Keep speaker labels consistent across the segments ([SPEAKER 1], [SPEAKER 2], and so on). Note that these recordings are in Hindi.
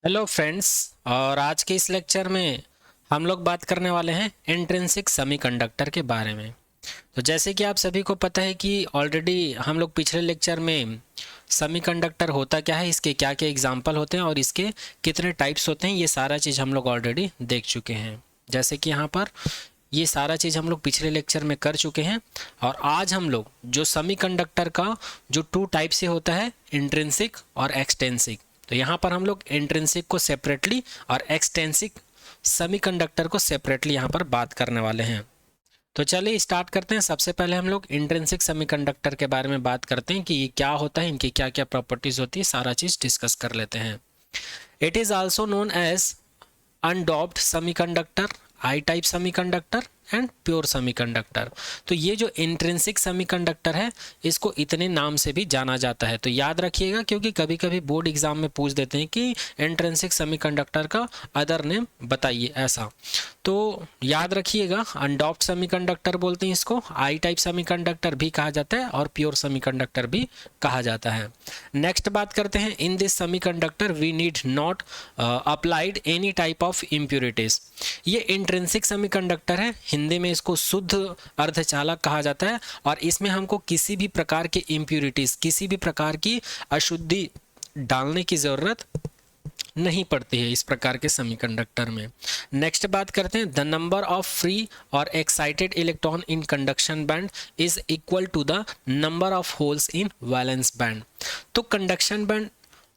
[SPEAKER 1] Hello friends. और आज के इस लेक्चर में हम लोग बात करने वाले हैं इंट्रिंसिक सेमीकंडक्टर के बारे में। तो जैसे कि आप सभी को पता है कि ऑलरेडी हम लोग पिछले लेक्चर में सेमीकंडक्टर होता क्या है, इसके क्या क्या एग्जांपल होते हैं और इसके कितने टाइप्स होते हैं, ये सारा चीज़ हम लोग ऑलरेडी देख चुके हैं। जैसे कि यहाँ पर ये सारा चीज़ हम लोग पिछले लेक्चर में कर चुके हैं। और आज हम लोग जो सेमीकंडक्टर का जो टू टाइप से होता है, इंट्रिंसिक और एक्सटेंसिक, तो यहाँ पर हम लोग इंट्रिंसिक को सेपरेटली और एक्सटेंसिक सेमीकंडक्टर को सेपरेटली यहाँ पर बात करने वाले हैं। तो चलिए स्टार्ट करते हैं। सबसे पहले हम लोग इंट्रिंसिक सेमीकंडक्टर के बारे में बात करते हैं कि ये क्या होता है, इनकी क्या क्या प्रॉपर्टीज होती है, सारा चीज़ डिस्कस कर लेते हैं। It is also known as undoped semiconductor, I type semiconductor and pure semiconductor. तो ये जो इंट्रिंसिक सेमीकंडक्टर है इसको इतने नाम से भी जाना जाता है। तो याद रखिएगा, क्योंकि कभी कभी बोर्ड एग्जाम में पूछ देते हैं कि इंट्रिंसिक सेमीकंडक्टर का अदर नेम बताइए, ऐसा तो याद रखिएगा। अनडॉप्ड सेमीकंडक्टर बोलते हैं इसको, आई टाइप सेमीकंडक्टर भी कहा जाता है और प्योर सेमीकंडक्टर भी कहा जाता है। नेक्स्ट बात करते हैं, in this semiconductor we need not applied any type of impurities. ये इंट्रिंसिक सेमीकंडक्टर है, हिंदी में इसको शुद्ध अर्धचालक कहा जाता है, और इसमें हमको किसी भी प्रकार के इम्प्योरिटीज, किसी भी प्रकार की अशुद्धि डालने की ज़रूरत नहीं पड़ती है इस प्रकार के सेमीकंडक्टर में। नेक्स्ट बात करते हैं, द नंबर ऑफ फ्री और excited electron in conduction band is equal to the number of holes in valence band. तो कंडक्शन बैंड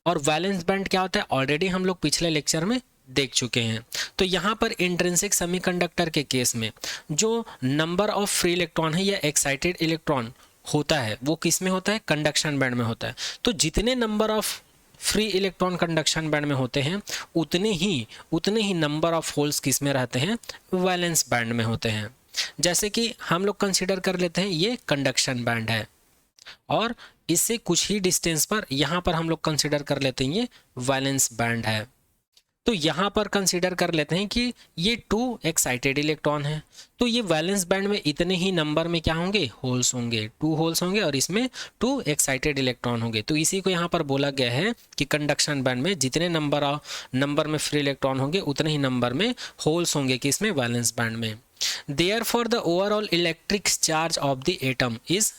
[SPEAKER 1] और वैलेंस बैंड क्या होता है, ऑलरेडी हम लोग पिछले लेक्चर में देख चुके हैं। तो यहाँ पर इंट्रिंसिक सेमीकंडक्टर के केस में जो नंबर ऑफ फ्री इलेक्ट्रॉन है या एक्साइटेड इलेक्ट्रॉन होता है वो किस में होता है, कंडक्शन बैंड में होता है। तो जितने number of free electron conduction band में होते हैं उतने ही नंबर ऑफ होल्स किस में रहते हैं, वैलेंस बैंड में होते हैं। जैसे कि हम लोग कंसीडर कर लेते हैं ये कंडक्शन बैंड है और इससे कुछ ही डिस्टेंस पर यहाँ पर हम लोग कंसीडर कर लेते हैं ये वैलेंस बैंड है। तो यहाँ पर कंसीडर कर लेते हैं कि ये 2 एक्साइटेड इलेक्ट्रॉन है, तो ये वैलेंस बैंड में इतने ही नंबर में क्या होंगे, होल्स होंगे, 2 होल्स होंगे और इसमें 2 एक्साइटेड इलेक्ट्रॉन होंगे। तो इसी को यहाँ पर बोला गया है कि कंडक्शन बैंड में जितने नंबर में फ्री इलेक्ट्रॉन होंगे उतने ही नंबर में होल्स होंगे कि इसमें वैलेंस बैंड में। Therefore the overall electric charge of the atom is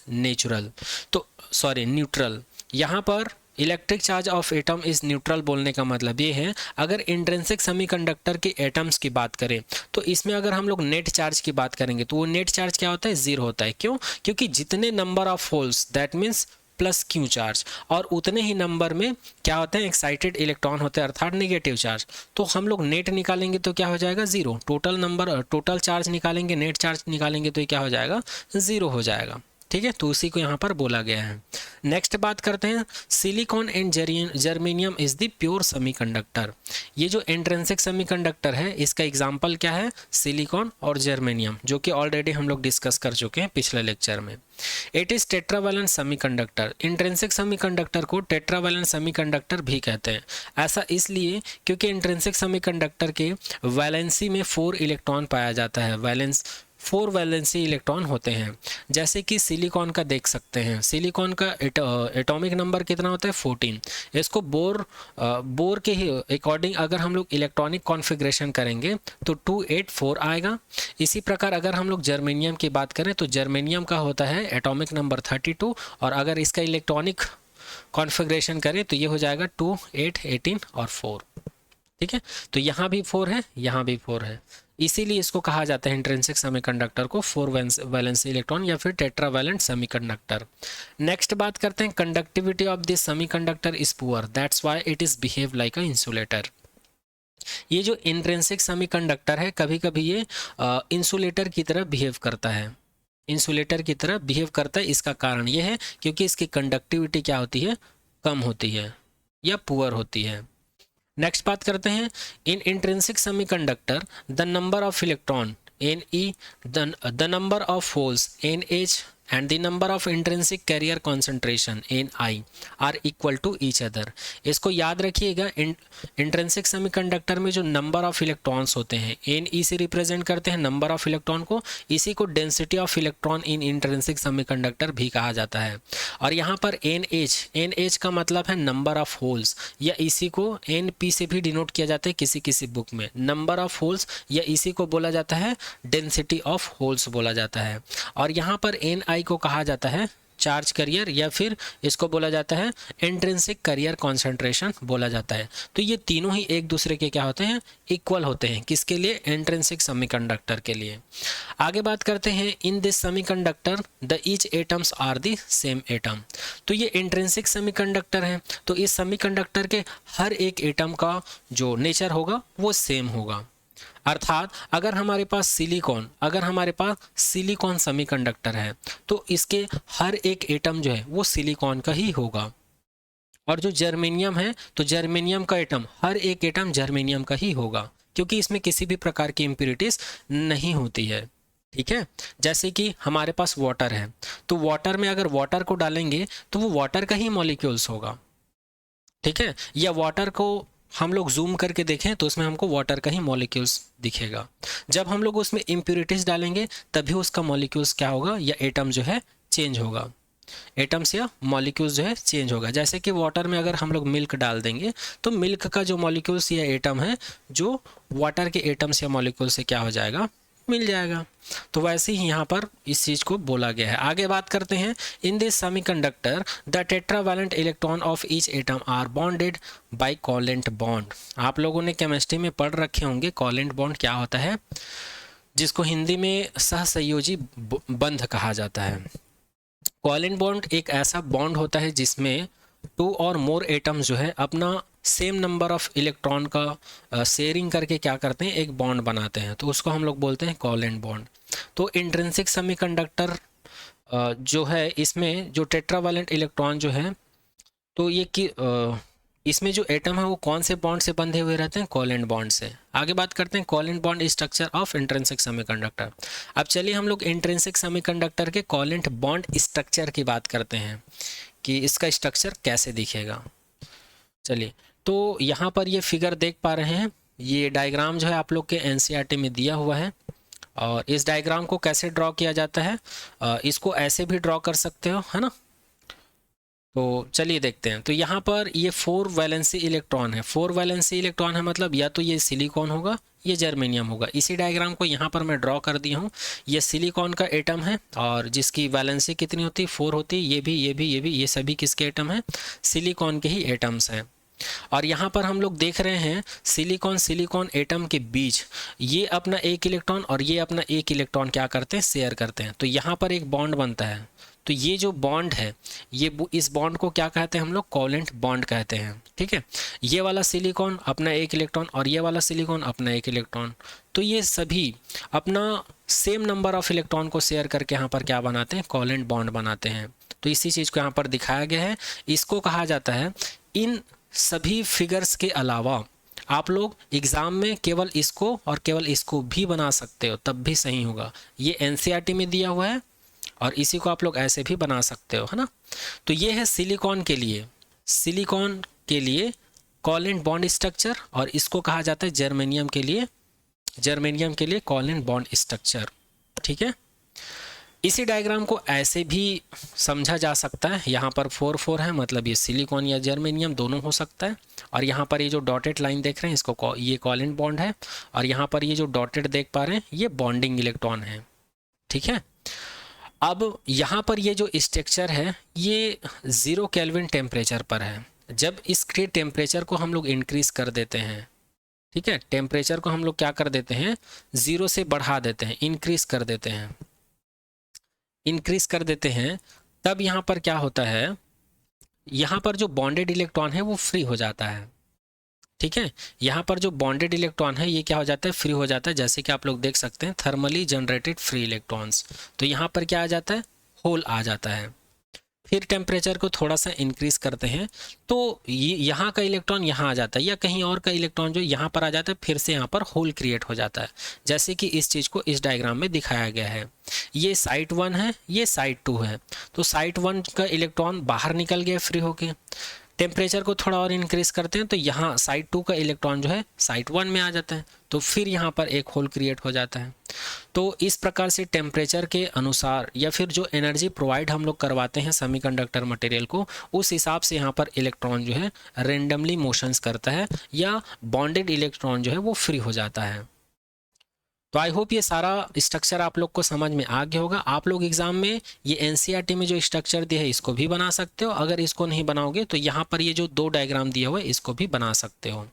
[SPEAKER 1] neutral. यहाँ पर electric charge of atom is neutral बोलने का मतलब ये है, अगर इंट्रिंसिक सेमीकंडक्टर के एटम्स की बात करें तो इसमें अगर हम लोग नेट चार्ज की बात करेंगे तो वो नेट चार्ज क्या होता है, जीरो होता है। क्यों? क्योंकि जितने number of holes that means plus Q charge, और उतने ही नंबर में क्या होते हैं, एक्साइटेड इलेक्ट्रॉन होते हैं अर्थात नेगेटिव चार्ज। तो हम लोग नेट निकालेंगे तो क्या हो जाएगा, जीरो। टोटल चार्ज निकालेंगे, नेट चार्ज निकालेंगे तो ये क्या हो जाएगा, जीरो हो जाएगा। ठीक है, तो उसी को यहाँ पर बोला गया है। नेक्स्ट बात करते हैं, silicon and germanium is the pure semiconductor. ये जो इंट्रिंसिक सेमीकंडक्टर है इसका एग्जांपल क्या है, सिलिकॉन और जर्मेनियम, जो कि ऑलरेडी हम लोग डिस्कस कर चुके हैं पिछले लेक्चर में। It is tetravalent semiconductor. Intrinsic semiconductor को टेट्रावैलेंट सेमीकंडक्टर भी कहते हैं। ऐसा इसलिए क्योंकि इंट्रिंसिक सेमीकंडक्टर के वैलेंसी में 4 इलेक्ट्रॉन पाया जाता है, 4 वैलेंसी इलेक्ट्रॉन होते हैं। जैसे कि सिलिकॉन का देख सकते हैं, सिलिकॉन का एटॉमिक नंबर कितना होता है, 14। इसको बोर के ही अकॉर्डिंग अगर हम लोग इलेक्ट्रॉनिक कॉन्फ़िगरेशन करेंगे तो 284 आएगा। इसी प्रकार अगर हम लोग जर्मेनियम की बात करें तो जर्मेनियम का होता है एटॉमिक नंबर 32, और अगर इसका इलेक्ट्रॉनिक कॉन्फ़िगरेशन करें तो ये हो जाएगा 2, 8, 18 और 4। ठीक है, तो यहाँ भी 4 है, यहाँ भी 4 है, इसीलिए इसको कहा जाता है इंट्रिंसिक सेमीकंडक्टर को 4 वैलेंसी इलेक्ट्रॉन या फिर टेट्रावैलेंट सेमीकंडक्टर। नेक्स्ट बात करते हैं, conductivity of this semiconductor is poor, that's why it is behave like a insulator. ये जो इंट्रिंसिक सेमीकंडक्टर है कभी कभी ये इंसुलेटर की तरह बिहेव करता है, इंसुलेटर की तरह बिहेव करता है। इसका कारण ये है क्योंकि इसकी कंडक्टिविटी क्या होती है, कम होती है या पुअर होती है। नेक्स्ट बात करते हैं, in intrinsic semiconductor the number of electron Ne, the number of holes NH and the number of intrinsic carrier concentration Ni are equal to each other। इसको याद रखिएगा, इंट्रिंसिक सेमीकंडक्टर में जो नंबर ऑफ इलेक्ट्रॉन्स होते हैं Ne से रिप्रेजेंट करते हैं नंबर ऑफ इलेक्ट्रॉन को, इसी को density of electron in intrinsic semiconductor भी कहा जाता है। और यहाँ पर NH का मतलब है नंबर ऑफ होल्स, या इसी को Np से भी डिनोट किया जाता है किसी किसी बुक में, नंबर ऑफ होल्स, या इसी को बोला जाता है डेंसिटी ऑफ होल्स बोला जाता है। और यहाँ पर Ni को कहा जाता है चार्ज करियर, या फिर इसको बोला जाता है इंट्रिंसिक करियर कॉन्सेंट्रेशन बोला जाता है। तो ये तीनों ही एक दूसरे के क्या होते हैं, इक्वल होते हैं। किसके लिए, इंट्रिंसिक सेमीकंडक्टर के लिए। आगे बात करते हैं, in this semiconductor the each atoms are the same atom. तो ये इंट्रिंसिक सेमीकंडक्टर है, तो इस सेमीकंडक्टर के हर एक एटम का जो नेचर होगा वो सेम होगा। अर्थात अगर हमारे पास सिलिकॉन सेमीकंडक्टर है तो इसके हर एक एटम जो है वो सिलिकॉन का ही होगा। और जो जर्मेनियम है तो जर्मेनियम का एटम, हर एक एटम जर्मेनियम का ही होगा, क्योंकि इसमें किसी भी प्रकार की इम्प्यूरिटीज नहीं होती है। ठीक है, जैसे कि हमारे पास वाटर है, तो वाटर में अगर वाटर को डालेंगे तो वो वाटर का ही मॉलिक्यूल्स होगा। ठीक है, या वाटर को हम लोग जूम करके देखें तो उसमें हमको वाटर का ही मॉलिक्यूल्स दिखेगा। जब हम लोग उसमें इम्प्यूरिटीज डालेंगे तभी उसका मॉलिक्यूल्स क्या होगा, या एटम जो है चेंज होगा, एटम्स या मॉलिक्यूल्स जो है चेंज होगा। जैसे कि वाटर में अगर हम लोग मिल्क डाल देंगे तो मिल्क का जो मॉलिक्यूल्स या एटम है जो वाटर के एटम्स या मॉलिक्यूल से क्या हो जाएगा, मिल जाएगा। तो वैसे ही यहाँ पर इस चीज़ को बोला गया है। आगे बात करते हैं, in this semiconductor the tetravalent electron of each atom are bonded by covalent bond. आप लोगों ने केमिस्ट्री में पढ़ रखे होंगे कोवेलेंट बॉन्ड क्या होता है, जिसको हिंदी में सहसंयोजी बंध कहा जाता है। कोवेलेंट बॉन्ड एक ऐसा बॉन्ड होता है जिसमें 2 और मोर एटम्स जो है अपना सेम नंबर ऑफ इलेक्ट्रॉन का शेयरिंग करके क्या करते हैं, एक बॉन्ड बनाते हैं, तो उसको हम लोग बोलते हैं कोवेलेंट बॉन्ड। तो इंट्रिंसिक सेमीकंडक्टर जो है इसमें जो टेट्रावैलेंट इलेक्ट्रॉन जो है, तो ये इसमें जो एटम है वो कौन से बॉन्ड से बंधे हुए रहते हैं, कोवेलेंट बॉन्ड से। आगे बात करते हैं covalent bond structure of intrinsic semiconductor. अब चलिए हम लोग इंट्रिंसिक सेमीकंडक्टर के कोवेलेंट बॉन्ड स्ट्रक्चर की बात करते हैं कि इसका स्ट्रक्चर कैसे दिखेगा। चलिए, तो यहाँ पर ये फिगर देख पा रहे हैं, ये डायग्राम जो है आप लोग के एनसीईआरटी में दिया हुआ है। और इस डायग्राम को कैसे ड्रॉ किया जाता है, इसको ऐसे भी ड्रॉ कर सकते हो, है ना। तो चलिए देखते हैं। तो यहाँ पर ये 4 वैलेंसी इलेक्ट्रॉन है। 4 वैलेंसी इलेक्ट्रॉन है मतलब या तो ये सिलिकॉन होगा, ये जर्मेनियम होगा। इसी डायग्राम को यहाँ पर मैं ड्रॉ कर दिया हूँ। ये सिलिकॉन का एटम है और जिसकी वैलेंसी कितनी होती है, 4 होती है। ये भी, ये सभी किसके एटम हैं, सिलिकॉन के ही एटम्स हैं। और यहाँ पर हम लोग देख रहे हैं सिलिकॉन एटम के बीच ये अपना एक इलेक्ट्रॉन और ये अपना एक इलेक्ट्रॉन क्या करते हैं, शेयर करते हैं। तो यहाँ पर एक बॉन्ड बनता है। तो ये जो बॉन्ड है, ये इस बॉन्ड को क्या कहते हैं हम लोग, कोवेलेंट बॉन्ड कहते हैं। ठीक है, ये वाला सिलिकॉन अपना एक इलेक्ट्रॉन और ये वाला सिलिकॉन अपना एक इलेक्ट्रॉन, तो ये सभी अपना सेम नंबर ऑफ इलेक्ट्रॉन को शेयर करके यहाँ पर क्या बनाते हैं, कोवेलेंट बॉन्ड बनाते हैं। तो इसी चीज़ को यहाँ पर दिखाया गया है। इसको कहा जाता है, इन सभी फिगर्स के अलावा आप लोग एग्ज़ाम में केवल इसको और केवल इसको भी बना सकते हो, तब भी सही होगा। ये एनसीईआरटी में दिया हुआ है और इसी को आप लोग ऐसे भी बना सकते हो, है ना। तो ये है सिलिकॉन के लिए कोवेलेंट बॉन्ड स्ट्रक्चर, और इसको कहा जाता है जर्मेनियम के लिए कोवेलेंट बॉन्ड स्ट्रक्चर। ठीक है, इसी डायग्राम को ऐसे भी समझा जा सकता है। यहाँ पर 4 है मतलब ये सिलिकॉन या जर्मेनियम दोनों हो सकता है। और यहाँ पर ये जो डॉटेड लाइन देख रहे हैं इसको ये कोवेलेंट बॉन्ड है, और यहाँ पर ये जो डॉटेड देख पा रहे हैं ये बॉन्डिंग इलेक्ट्रॉन है। ठीक है, अब यहाँ पर ये जो स्ट्रक्चर है ये 0 केल्विन टेम्परेचर पर है। जब इसके टेम्परेचर को हम लोग इंक्रीज़ कर देते हैं, ठीक है, टेम्परेचर को हम लोग क्या कर देते हैं, 0 से बढ़ा देते हैं, इंक्रीज़ कर देते हैं, तब यहाँ पर क्या होता है, यहाँ पर जो बॉन्डेड इलेक्ट्रॉन है वो फ्री हो जाता है। ठीक है, यहाँ पर जो बॉन्डेड इलेक्ट्रॉन है ये क्या हो जाता है, फ्री हो जाता है। जैसे कि आप लोग देख सकते हैं थर्मली जनरेटेड फ्री इलेक्ट्रॉन्स। तो यहाँ पर क्या आ जाता है, होल आ जाता है। फिर टेम्परेचर को थोड़ा सा इंक्रीज करते हैं तो ये यहाँ का इलेक्ट्रॉन यहाँ आ जाता है या कहीं और का इलेक्ट्रॉन जो यहाँ पर आ जाता है, फिर से यहाँ पर होल क्रिएट हो जाता है, जैसे कि इस चीज़ को इस डायग्राम में दिखाया गया है। ये साइट 1 है, ये साइट 2 है। तो साइट 1 का इलेक्ट्रॉन बाहर निकल गया फ्री होके, टेम्परेचर को थोड़ा और इंक्रीज करते हैं तो यहाँ साइट 2 का इलेक्ट्रॉन जो है साइट 1 में आ जाता है, तो फिर यहाँ पर एक होल क्रिएट हो जाता है। तो इस प्रकार से टेम्परेचर के अनुसार या फिर जो एनर्जी प्रोवाइड हम लोग करवाते हैं सेमीकंडक्टर मटेरियल को, उस हिसाब से यहाँ पर इलेक्ट्रॉन जो है रेंडमली मोशंस करता है या बॉन्डेड इलेक्ट्रॉन जो है वो फ्री हो जाता है। तो आई होप ये सारा स्ट्रक्चर आप लोग को समझ में आ गया होगा। आप लोग एग्जाम में ये एनसीईआरटी में जो स्ट्रक्चर दिया है इसको भी बना सकते हो, अगर इसको नहीं बनाओगे तो यहाँ पर ये जो 2 डायग्राम दिया हुआ है इसको भी बना सकते हो।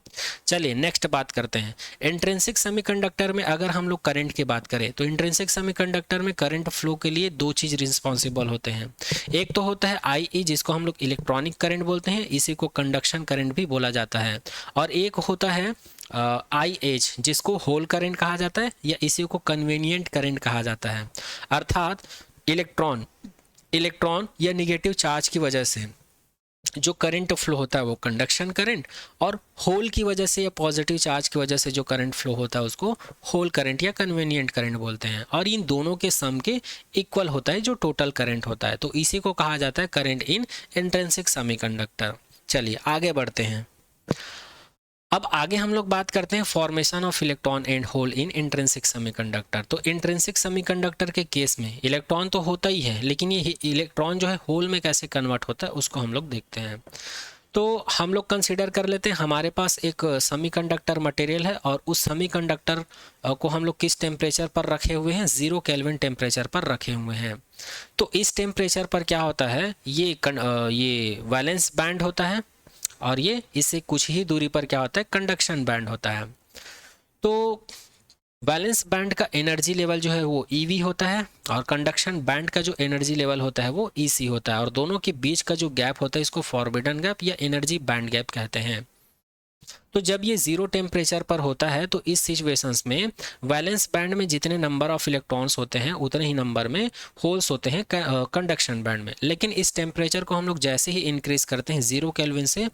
[SPEAKER 1] चलिए नेक्स्ट बात करते हैं। इंट्रिंसिक सेमीकंडक्टर में अगर हम लोग करंट की बात करें तो इंट्रिंसिक सेमीकंडक्टर में करंट फ्लो के लिए 2 चीज़ रिस्पॉन्सिबल होते हैं। एक तो होता है IE जिसको हम लोग इलेक्ट्रॉनिक करंट बोलते हैं, इसी को कंडक्शन करंट भी बोला जाता है, और एक होता है IH जिसको होल करंट कहा जाता है या इसी को कन्वीनियंट करंट कहा जाता है। अर्थात इलेक्ट्रॉन या निगेटिव चार्ज की वजह से जो करंट फ्लो होता है वो कंडक्शन करंट, और होल की वजह से या पॉजिटिव चार्ज की वजह से जो करंट फ्लो होता है उसको होल करंट या कन्वीनियंट करंट बोलते हैं। और इन दोनों के सम के इक्वल होता है जो टोटल करंट होता है, तो इसी को कहा जाता है करंट इन इंट्रिंसिक सेमीकंडक्टर। चलिए आगे बढ़ते हैं। अब आगे हम लोग बात करते हैं formation of electron and hole in intrinsic semiconductor. तो इंट्रिंसिक सेमीकंडक्टर के केस में इलेक्ट्रॉन तो होता ही है, लेकिन ये इलेक्ट्रॉन जो है होल में कैसे कन्वर्ट होता है उसको हम लोग देखते हैं। तो हम लोग कंसीडर कर लेते हैं हमारे पास एक सेमीकंडक्टर मटेरियल है और उस सेमीकंडक्टर को हम लोग किस टेम्परेचर पर रखे हुए हैं, 0 केल्विन टेम्परेचर पर रखे हुए हैं। तो इस टेम्परेचर पर क्या होता है, ये वैलेंस बैंड होता है और ये इससे कुछ ही दूरी पर क्या होता है, कंडक्शन बैंड होता है। तो वैलेंस बैंड का एनर्जी लेवल जो है वो EV होता है और कंडक्शन बैंड का जो एनर्जी लेवल होता है वो EC होता है, और दोनों के बीच का जो गैप होता है इसको फॉरबिडन गैप या एनर्जी बैंड गैप कहते हैं। तो जब ये 0 टेम्परेचर पर होता है तो इस सिचुएशंस में वैलेंस बैंड में जितने नंबर ऑफ इलेक्ट्रॉन्स होते हैं उतने ही नंबर में होल्स होते हैं कंडक्शन बैंड में। लेकिन इस टेम्परेचर को हम लोग जैसे ही इंक्रीज करते हैं, 0 केल्विन से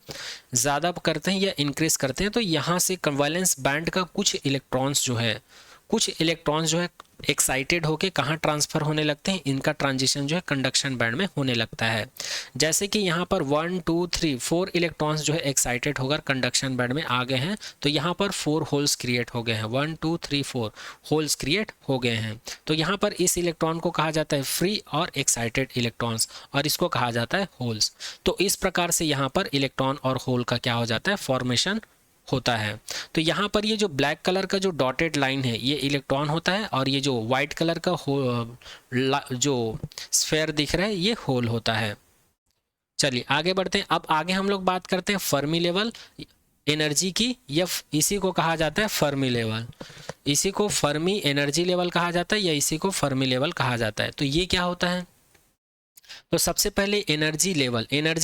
[SPEAKER 1] ज़्यादा करते हैं या इंक्रीज करते हैं, तो यहाँ से वैलेंस बैंड का कुछ इलेक्ट्रॉन्स जो है एक्साइटेड होके कहाँ ट्रांसफ़र होने लगते हैं, इनका ट्रांजिशन जो है कंडक्शन बैंड में होने लगता है। जैसे कि यहाँ पर 1 2 3 4 इलेक्ट्रॉन्स जो है एक्साइटेड होकर कंडक्शन बैंड में आ गए हैं, तो यहाँ पर 4 होल्स क्रिएट हो गए हैं, 1 2 3 4 होल्स क्रिएट हो गए हैं। तो यहाँ पर इस इलेक्ट्रॉन को कहा जाता है फ्री और एक्साइटेड इलेक्ट्रॉन्स, और इसको कहा जाता है होल्स। तो इस प्रकार से यहाँ पर इलेक्ट्रॉन और होल का क्या हो जाता है, फॉर्मेशन होता है। तो यहाँ पर ये जो ब्लैक कलर का जो डॉटेड लाइन है ये इलेक्ट्रॉन होता है, और ये जो वाइट कलर का जो स्फेयर दिख रहा है ये होल होता है। चलिए आगे बढ़ते हैं। अब आगे हम लोग बात करते हैं फर्मी लेवल एनर्जी की, या इसी को कहा जाता है फर्मी लेवल। इसी को फर्मी एनर्जी लेवल कहा जाता है या इसी को फर्मी लेवल कहा जाता है। तो ये क्या होता है, तो सबसे पहले एनर्जी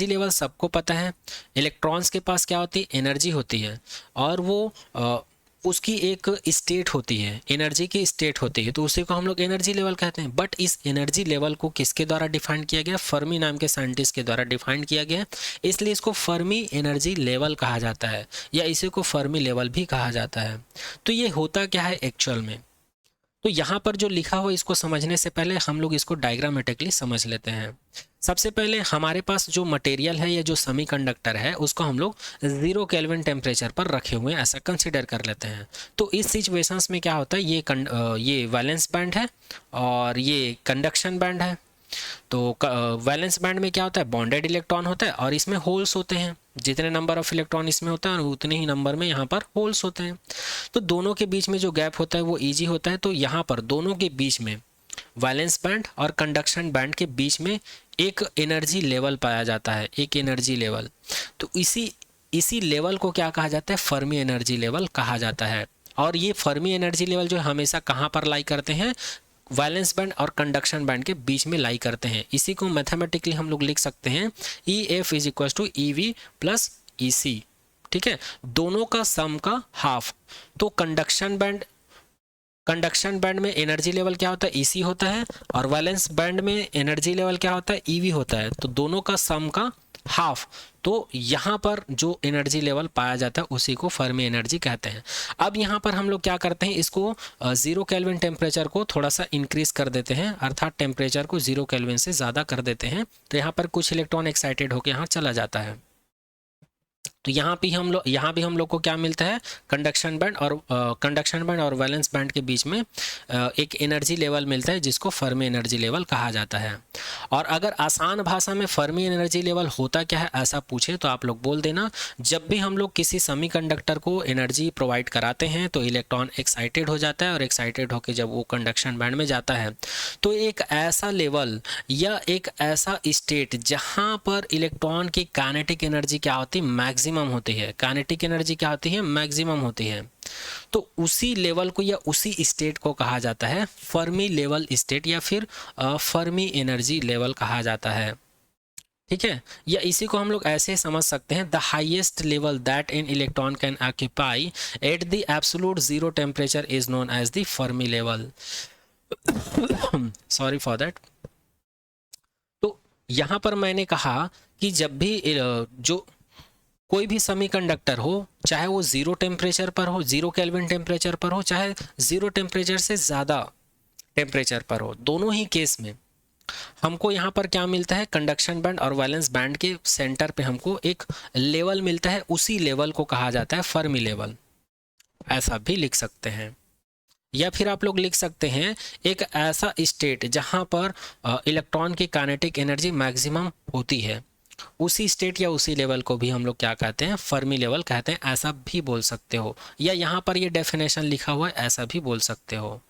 [SPEAKER 1] लेवल सबको पता है, इलेक्ट्रॉन्स के पास क्या होती है, एनर्जी होती है, और वो उसकी एक स्टेट होती है, एनर्जी की स्टेट होती है, तो उसी को हम लोग एनर्जी लेवल कहते हैं। बट इस एनर्जी लेवल को किसके द्वारा डिफाइन किया गया, फर्मी नाम के साइंटिस्ट के द्वारा डिफाइन किया गया, इसलिए इसको फर्मी एनर्जी लेवल कहा जाता है या इसी को फर्मी लेवल भी कहा जाता है। तो ये होता क्या है एक्चुअल में, तो यहाँ पर जो लिखा हुआ इसको समझने से पहले हम लोग इसको डायग्रामेटिकली समझ लेते हैं। सबसे पहले हमारे पास जो मटेरियल है या जो सेमीकंडक्टर है उसको हम लोग 0 केल्विन टेम्परेचर पर रखे हुए हैं ऐसा कंसिडर कर लेते हैं। तो इस सिचुएशंस में क्या होता है, ये वैलेंस बैंड है और ये कंडक्शन बैंड है। तो वैलेंस बैंड में क्या होता है, बॉन्डेड इलेक्ट्रॉन होता है और इसमें होल्स होते हैं, जितने नंबर ऑफ इलेक्ट्रॉन इसमें होता है उतने ही नंबर में यहाँ पर होल्स होते हैं। तो दोनों के बीच में जो गैप होता है वो ईजी होता है। तो यहाँ पर दोनों के बीच में वैलेंस बैंड और कंडक्शन बैंड के बीच में एक एनर्जी लेवल पाया जाता है, एक एनर्जी लेवल। तो इसी लेवल को क्या कहा जाता है, फर्मी एनर्जी लेवल कहा जाता है। और ये फर्मी एनर्जी लेवल जो हमेशा कहाँ पर लाई करते हैं, वैलेंस बैंड और कंडक्शन बैंड के बीच में लाई करते हैं। इसी को मैथमेटिकली हम लोग लिख सकते हैं EF is equal to EV plus EC। ठीक है, दोनों का सम का हाफ। तो कंडक्शन कंडक्शन बैंड में एनर्जी लेवल क्या होता है, ईसी होता है, और वैलेंस बैंड में एनर्जी लेवल क्या होता है, ईवी होता है। तो दोनों का सम का हाफ। तो यहाँ पर जो एनर्जी लेवल पाया जाता है उसी को फर्मी एनर्जी कहते हैं। अब यहाँ पर हम लोग क्या करते हैं, इसको 0 केल्विन टेम्परेचर को थोड़ा सा इंक्रीज कर देते हैं, अर्थात टेम्परेचर को 0 केल्विन से ज़्यादा कर देते हैं। तो यहाँ पर कुछ इलेक्ट्रॉन एक्साइटेड होकर यहाँ चला जाता है। तो यहाँ भी हम लोग को क्या मिलता है, कंडक्शन बैंड और वैलेंस बैंड के बीच में एक एनर्जी लेवल मिलता है जिसको फर्मी एनर्जी लेवल कहा जाता है। और अगर आसान भाषा में फर्मी एनर्जी लेवल होता क्या है ऐसा पूछे तो आप लोग बोल देना, जब भी हम लोग किसी सेमीकंडक्टर को एनर्जी प्रोवाइड कराते हैं तो इलेक्ट्रॉन एक्साइटेड हो जाता है, और एक्साइटेड होकर जब वो कंडक्शन बैंड में जाता है तो एक ऐसा लेवल या एक ऐसा स्टेट जहाँ पर इलेक्ट्रॉन की काइनेटिक एनर्जी क्या होती है, मैक्सिमम होती है। काइनेटिक एनर्जी क्या होती है, मैक्सिमम होती है। तो उसी लेवल को या उसी स्टेट को कहा जाता है फर्मी लेवल स्टेट या फिर फर्मी एनर्जी लेवल कहा जाता है। ठीक है, या इसी को हम लोग ऐसे समझ सकते हैं, the highest level that an electron can occupy at the absolute zero temperature is known as the Fermi level. Sorry for that. तो यहाँ पर मैंने कहा कि जब भी जो कोई भी सेमीकंडक्टर हो, चाहे वो 0 टेम्परेचर पर हो, 0 केल्विन टेम्परेचर पर हो, चाहे 0 टेम्परेचर से ज़्यादा टेम्परेचर पर हो, दोनों ही केस में हमको यहाँ पर क्या मिलता है, कंडक्शन बैंड और वैलेंस बैंड के सेंटर पे हमको एक लेवल मिलता है, उसी लेवल को कहा जाता है फर्मी लेवल। ऐसा भी लिख सकते हैं, या फिर आप लोग लिख सकते हैं एक ऐसा स्टेट जहाँ पर इलेक्ट्रॉन की काइनेटिक एनर्जी मैक्सिमम होती है, उसी स्टेट या उसी लेवल को भी हम लोग क्या कहते हैं, फर्मी लेवल कहते हैं। ऐसा भी बोल सकते हो, या यहाँ पर ये डेफिनेशन लिखा हुआ है ऐसा भी बोल सकते हो।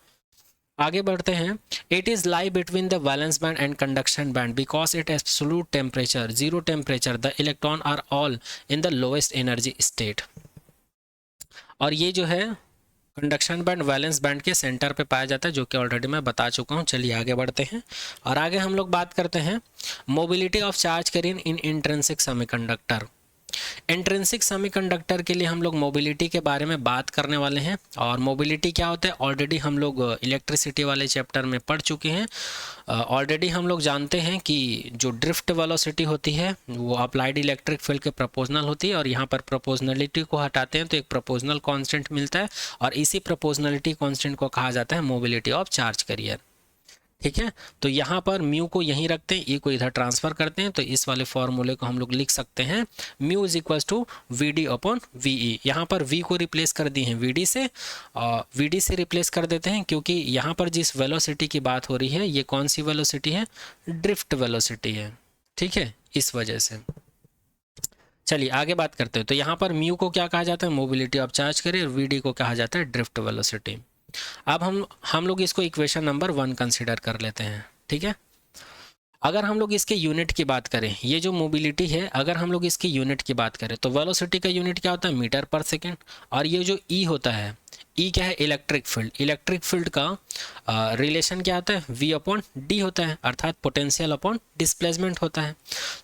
[SPEAKER 1] आगे बढ़ते हैं। It is lie between the valence band and conduction band because it absolute temperature, zero temperature, the electron are all in the lowest energy state. और ये जो है कंडक्शन बैंड वैलेंस बैंड के सेंटर पे पाया जाता है, जो कि ऑलरेडी मैं बता चुका हूँ। चलिए आगे बढ़ते हैं, और आगे हम लोग बात करते हैं mobility of charge carrier in intrinsic semiconductor. Intrinsic semiconductor के लिए हम लोग मोबिलिटी के बारे में बात करने वाले हैं। और मोबिलिटी क्या होता है, ऑलरेडी हम लोग इलेक्ट्रिसिटी वाले चैप्टर में पढ़ चुके हैं। ऑलरेडी हम लोग जानते हैं कि जो ड्रिफ्ट वेलोसिटी होती है वो अप्लाइड इलेक्ट्रिक फील्ड के प्रोपोर्शनल होती है, और यहाँ पर प्रोपोर्शनलिटी को हटाते हैं तो एक प्रोपोर्शनल कांस्टेंट मिलता है, और इसी प्रोपोर्शनलिटी कांस्टेंट को कहा जाता है मोबिलिटी ऑफ चार्ज कैरियर। ठीक है, तो यहाँ पर म्यू को यहीं रखते हैं, ई को इधर ट्रांसफर करते हैं, तो इस वाले फॉर्मूले को हम लोग लिख सकते हैं mu is equals to V D upon V E. यहाँ पर वी को रिप्लेस कर दी है वी डी से, वी डी से रिप्लेस कर देते हैं, क्योंकि यहाँ पर जिस वेलोसिटी की बात हो रही है ये कौन सी वेलोसिटी है, ड्रिफ्ट वेलोसिटी है। ठीक है, इस वजह से। चलिए आगे बात करते हैं। तो यहाँ पर म्यू को क्या कहा जाता है, mobility of charge carrier, V D को कहा जाता है ड्रिफ्ट वेलोसिटी। अब हम लोग इसको इक्वेशन नंबर 1 कंसीडर कर लेते हैं। ठीक है, अगर हम लोग इसके यूनिट की बात करें, ये जो मोबिलिटी है अगर हम लोग इसकी यूनिट की बात करें तो वेलोसिटी का यूनिट क्या होता है, मीटर पर सेकेंड। और ये जो ई होता है, ई क्या है, इलेक्ट्रिक फील्ड। इलेक्ट्रिक फील्ड का रिलेशन क्या होता है, वी अपॉन डी होता है, अर्थात पोटेंशियल अपॉन डिस्प्लेसमेंट होता है।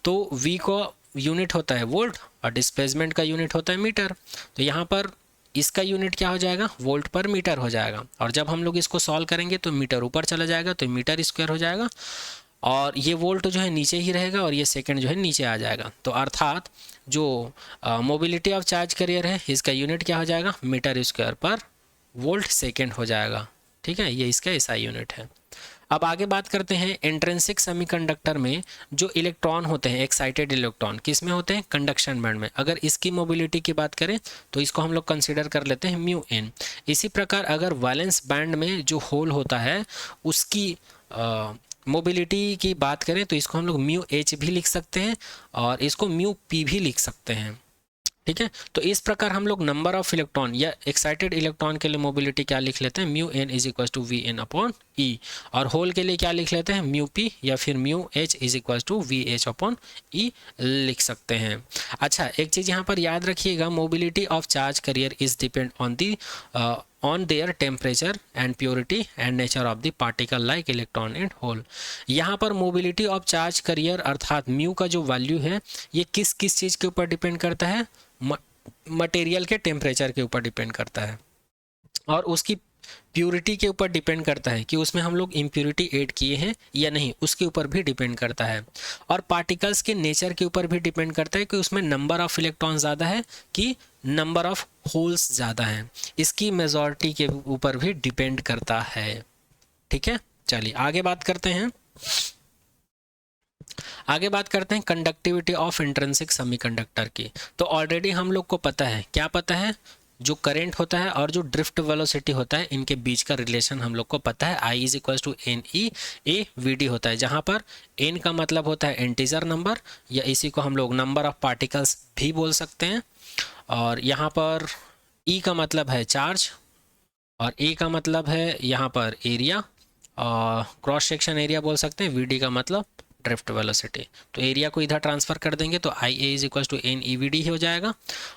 [SPEAKER 1] तो वी को यूनिट होता है वोल्ट और डिस्प्लेसमेंट का यूनिट होता है मीटर। तो यहाँ पर इसका यूनिट क्या हो जाएगा, वोल्ट पर मीटर हो जाएगा। और जब हम लोग इसको सॉल्व करेंगे तो मीटर ऊपर चला जाएगा तो मीटर स्क्वायर हो जाएगा, और ये वोल्ट जो है नीचे ही रहेगा और ये सेकंड जो है नीचे आ जाएगा। तो अर्थात जो मोबिलिटी ऑफ चार्ज कैरियर है इसका यूनिट क्या हो जाएगा, मीटर स्क्वायर पर वोल्ट सेकेंड हो जाएगा। ठीक है, ये इसका एसआई यूनिट है। अब आगे बात करते हैं इंट्रिंसिक सेमीकंडक्टर में जो इलेक्ट्रॉन होते हैं, एक्साइटेड इलेक्ट्रॉन किस में होते हैं, कंडक्शन बैंड में। अगर इसकी मोबिलिटी की बात करें तो इसको हम लोग कंसीडर कर लेते हैं म्यू एन। इसी प्रकार अगर वैलेंस बैंड में जो होल होता है उसकी मोबिलिटी की बात करें तो इसको हम लोग म्यू एच भी लिख सकते हैं और इसको म्यू पी भी लिख सकते हैं। ठीक है, तो इस प्रकार हम लोग नंबर ऑफ इलेक्ट्रॉन या एक्साइटेड इलेक्ट्रॉन के लिए मोबिलिटी क्या लिख लेते हैं, mu N is equal to V N upon E. और होल के लिए क्या लिख लेते हैं, म्यू पी या फिर mu h is equal to v h upon e लिख सकते हैं। अच्छा, एक चीज़ यहाँ पर याद रखिएगा, mobility of charge carrier is depend on their temperature and purity and nature of the particle like electron and hole. यहाँ पर मोबिलिटी ऑफ चार्ज कैरियर अर्थात म्यू का जो वैल्यू है ये किस किस चीज़ के ऊपर डिपेंड करता है, मटेरियल के टेम्परेचर के ऊपर डिपेंड करता है। और उसकी प्यूरिटी के ऊपर डिपेंड करता है कि उसमें हम लोग इम्प्यूरिटी ऐड किए हैं या नहीं, उसके ऊपर भी डिपेंड करता है। और पार्टिकल्स के नेचर के ऊपर भी डिपेंड करता है कि उसमें नंबर ऑफ इलेक्ट्रॉन ज़्यादा है कि नंबर ऑफ होल्स ज़्यादा हैं, इसकी मेजॉरिटी के ऊपर भी डिपेंड करता है। ठीक है, चलिए आगे बात करते हैं। आगे बात करते हैं कंडक्टिविटी ऑफ इंट्रिंसिक सेमीकंडक्टर की। तो ऑलरेडी हम लोग को पता है, क्या पता है, जो करंट होता है और जो ड्रिफ्ट वेलोसिटी होता है इनके बीच का रिलेशन हम लोग को पता है। I = NE A VD होता है, जहाँ पर N का मतलब होता है इंटीजर नंबर, या इसी को हम लोग नंबर ऑफ पार्टिकल्स भी बोल सकते हैं। और यहाँ पर E का मतलब है चार्ज, और A का मतलब है यहाँ पर एरिया, और क्रॉस सेक्शन एरिया बोल सकते हैं। VD का मतलब ड्रिफ्ट वेलोसिटी। तो एरिया को इधर ट्रांसफर कर देंगे तो IA = NEVD ही हो जाएगा।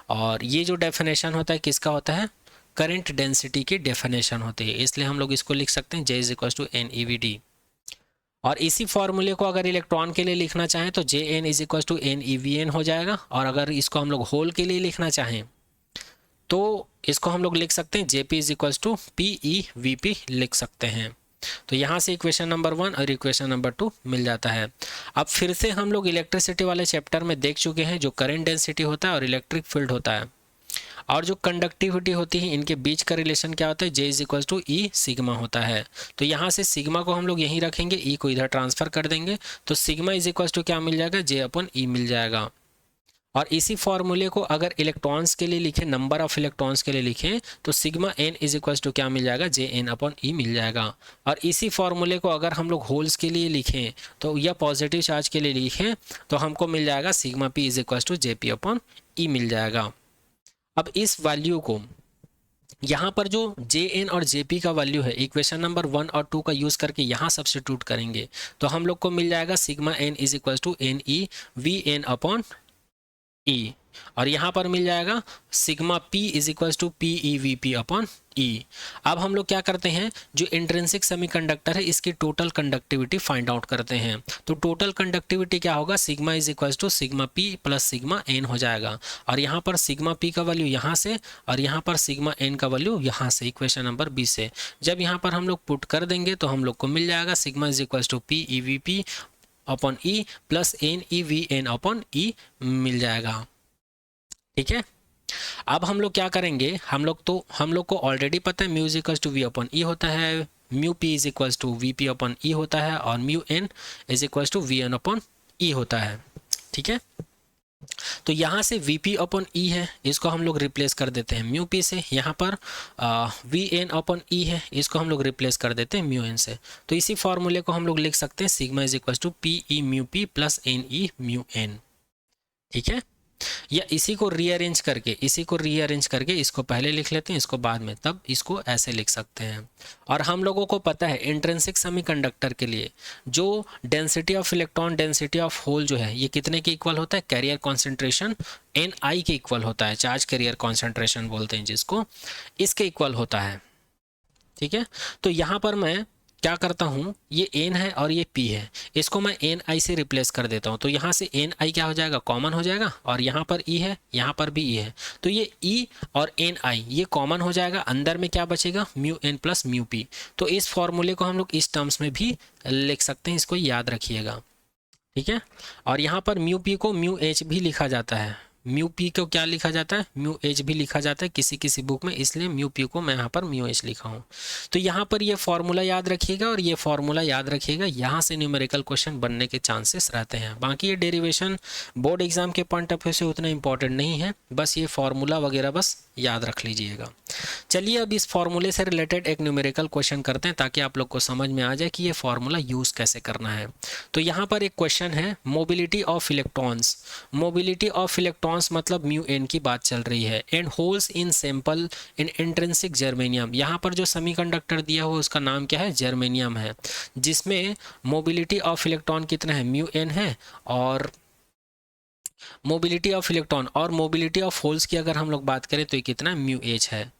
[SPEAKER 1] और ये जो डेफिनेशन होता है किसका होता है, करंट डेंसिटी की डेफिनेशन होती है, इसलिए हम लोग इसको लिख सकते हैं J = NEVD। और इसी फॉर्मूले को अगर इलेक्ट्रॉन के लिए लिखना चाहें तो JN = NEVN हो जाएगा। और अगर इसको हम लोग होल के लिए लिखना चाहें तो इसको हम लोग लिख सकते हैं JP = PeVP लिख सकते हैं। तो यहाँ से इक्वेशन नंबर 1 और इक्वेशन नंबर 2 मिल जाता है। अब फिर से हम लोग इलेक्ट्रिसिटी वाले चैप्टर में देख चुके हैं जो करंट डेंसिटी होता है और इलेक्ट्रिक फील्ड होता है, और जो कंडक्टिविटी होती है इनके बीच का रिलेशन क्या होता है, J = E सिग्मा होता है। तो यहाँ से सिग्मा को हम लोग यहीं रखेंगे, E को इधर ट्रांसफर कर देंगे, तो सिग्मा = क्या मिल जाएगा, J/E मिल जाएगा। और इसी फॉर्मूले को अगर इलेक्ट्रॉन्स के लिए लिखें, नंबर ऑफ इलेक्ट्रॉन्स के लिए लिखें, तो सिग्मा N = क्या मिल जाएगा, JN/E मिल जाएगा। और इसी फॉर्मूले को अगर हम लोग होल्स के लिए लिखें तो या पॉजिटिव चार्ज के लिए लिखें तो हमको मिल जाएगा सिग्मा P = JP/E मिल जाएगा। अब इस वैल्यू को यहाँ पर जो JN और JP का वैल्यू है इक्वेशन नंबर 1 और 2 का यूज़ करके यहाँ सब्स्टिट्यूट करेंगे तो हम लोग को मिल जाएगा सिग्मा N = NEVN/E, और यहाँ पर मिल जाएगा सिग्मा P = PeVP/E। अब हम लोग क्या करते हैं, जो इंट्रिंसिक सेमीकंडक्टर है इसकी टोटल कंडक्टिविटी फाइंड आउट करते हैं। तो टोटल कंडक्टिविटी क्या होगा, sigma = sigma P + sigma N हो जाएगा। और यहाँ पर सिग्मा P का वैल्यू यहाँ से और यहाँ पर सिग्मा N का वैल्यू यहाँ से, इक्वेशन नंबर 20 से। जब यहाँ पर हम लोग पुट कर देंगे तो हम लोग को मिल जाएगा सिग्मा = PeVP/E + NEVN/E मिल जाएगा। ठीक है, अब हम लोग क्या करेंगे, हम लोग को ऑलरेडी पता है म्यू = V/E होता है, म्यू P = VP/E होता है, और म्यू N = VN/E होता है। ठीक है, तो यहाँ से VP/E है, इसको हम लोग रिप्लेस कर देते हैं म्यू P से। यहाँ पर VN/E है, इसको हम लोग रिप्लेस कर देते हैं म्यू N से। तो इसी फॉर्मूले को हम लोग लिख सकते हैं सिग्मा = PeμP + NeμN। ठीक है, या इसी को रीअरेंज करके इसको पहले लिख लेते हैं, इसको बाद में, तब इसको ऐसे लिख सकते हैं। और हम लोगों को पता है इंट्रिंसिक सेमीकंडक्टर के लिए जो density of electron, density of hole जो है ये कितने के इक्वल होता है, कैरियर कॉन्सेंट्रेशन Ni के इक्वल होता है, चार्ज कैरियर कॉन्सेंट्रेशन बोलते हैं जिसको, इसके इक्वल होता है। ठीक है, तो यहाँ पर मैं क्या करता हूँ, ये N है और ये P है, इसको मैं Ni से रिप्लेस कर देता हूँ। तो यहाँ से Ni क्या हो जाएगा, कॉमन हो जाएगा, और यहाँ पर E है, यहाँ पर भी E है, तो ये E और Ni ये कॉमन हो जाएगा। अंदर में क्या बचेगा, म्यू N + म्यू P। तो इस फॉर्मूले को हम लोग इस टर्म्स में भी लिख सकते हैं, इसको याद रखिएगा। ठीक है, और यहाँ पर म्यू P को म्यू H भी लिखा जाता है, म्यू P को क्या लिखा जाता है, म्यू H भी लिखा जाता है किसी किसी बुक में, इसलिए म्यू P को मैं यहाँ पर म्यू H लिखा हूँ। तो यहाँ पर ये फॉर्मूला याद रखिएगा और ये फॉर्मूला याद रखिएगा, यहाँ से न्यूमेरिकल क्वेश्चन बनने के चांसेस रहते हैं। बाकी ये डेरिवेशन बोर्ड एग्जाम के पॉइंट ऑफ व्यू से उतना इंपॉर्टेंट नहीं है, बस ये फॉर्मूला वगैरह बस याद रख लीजिएगा। चलिए अब इस फॉर्मूले से रिलेटेड एक न्यूमेरिकल क्वेश्चन करते हैं ताकि आप लोग को समझ में आ जाए कि ये फॉर्मूला यूज़ कैसे करना है। तो यहाँ पर एक क्वेश्चन है, mobility of electrons. Mobility of electrons मतलब म्यू N की बात चल रही है। And holes in sample in intrinsic germanium, यहाँ पर जो सेमीकंडक्टर दिया हुआ उसका नाम क्या है, जर्मेनियम है, जिसमें मोबिलिटी ऑफ इलेक्ट्रॉन कितना है, म्यू N है, और मोबिलिटी ऑफ इलेक्ट्रॉन और मोबिलिटी ऑफ होल्स की अगर हम लोग बात करें तो ये कितना म्यू H है,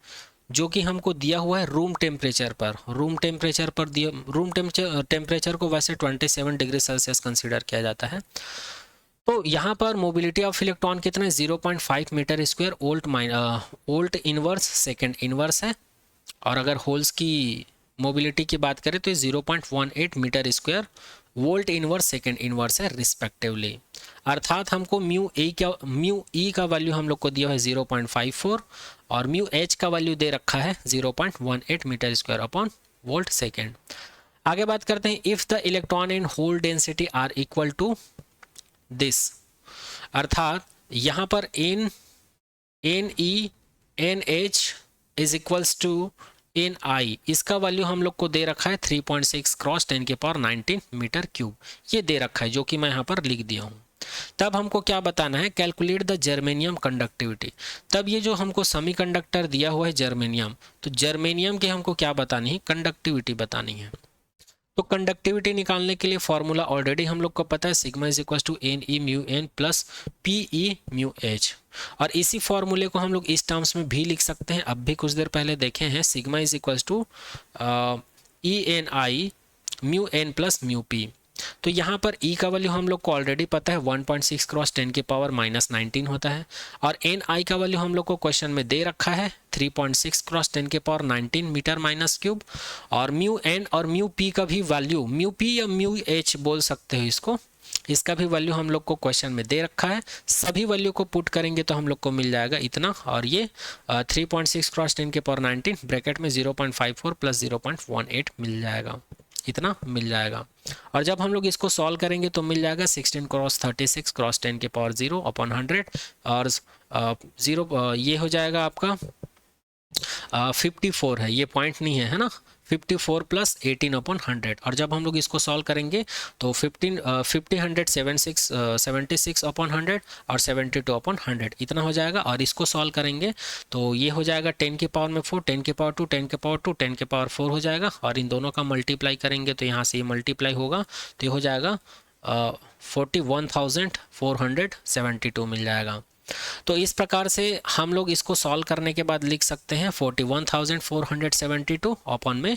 [SPEAKER 1] जो कि हमको दिया हुआ है रूम टेम्परेचर पर। रूम टेम्परेचर को वैसे 27 डिग्री सेल्सियस कंसीडर किया जाता है। तो यहाँ पर मोबिलिटी ऑफ इलेक्ट्रॉन कितना है, 0.5 metre square volt inverse second inverse है। और अगर होल्स की मोबिलिटी की बात करें तो ये 0.18 metre square volt inverse second inverse है रिस्पेक्टिवली। अर्थात हमको म्यू ई का वैल्यू हम लोग को दिया है 0.54 और म्यू एच का वैल्यू दे रखा है 0.18 metre square upon volt second. आगे बात करते हैं, if the electron and hole density are equal to this, अर्थात यहाँ पर n e n h is equals to n i, इसका वैल्यू हम लोग को दे रखा है 3.6 क्रॉस 10 के पावर 19 मीटर क्यूब, ये दे रखा है जो कि मैं यहाँ पर लिख दिया हूँ। तब हमको क्या बताना है, कैलकुलेट द जर्मेनियम कंडक्टिविटी। तब ये जो हमको सेमीकंडक्टर दिया हुआ है जर्मेनियम, तो जर्मेनियम की हमको क्या बतानी है, कंडक्टिविटी बतानी है। तो कंडक्टिविटी निकालने के लिए फॉर्मूला ऑलरेडी हम लोग को पता है, sigma is equal to n e mu n plus p e mu h, और इसी फॉर्मूले को हम लोग इस टर्म्स में भी लिख सकते हैं। अब भी कुछ देर पहले देखे हैं, sigma is equal to e n i mu n plus mu p. तो यहाँ पर ई का वैल्यू हम लोग को ऑलरेडी पता है 1.6 क्रॉस 10 के पावर -19 होता है, और एन आई का वैल्यू हम लोग को क्वेश्चन में दे रखा है 3.6 क्रॉस 10 के पावर 19 मीटर माइनस क्यूब, और म्यू एन और म्यू पी का भी वैल्यू, म्यू पी या म्यू एच बोल सकते हो इसको, इसका भी वैल्यू हम लोग को क्वेश्चन में दे रखा है। सभी वैल्यू को पुट करेंगे तो हम लोग को मिल जाएगा इतना, और ये 3.6 क्रॉस 10 के पावर 19 ब्रैकेट में 0.54 प्लस 0.18 मिल जाएगा, इतना मिल जाएगा। और जब हम लोग इसको सॉल्व करेंगे तो मिल जाएगा 16 क्रॉस 36 क्रॉस 10 के पावर 0 अपॉन 100, और 0 ये हो जाएगा आपका 54 है, ये पॉइंट नहीं है ना, 54 प्लस 18 अपॉन 100, और जब हम लोग इसको सॉल्व करेंगे तो 76 अपॉन 100 और 72 अपॉन 100 इतना हो जाएगा। और इसको सॉल्व करेंगे तो ये हो जाएगा 10 के पावर में 4, 10 के पावर 2, 10 के पावर 2, 10 के पावर 4 हो जाएगा, और इन दोनों का मल्टीप्लाई करेंगे तो यहाँ से ये मल्टीप्लाई होगा तो ये हो जाएगा 41,472 मिल जाएगा। तो इस प्रकार से हम लोग इसको सॉल्व करने के बाद लिख सकते हैं 41,472 अपॉन में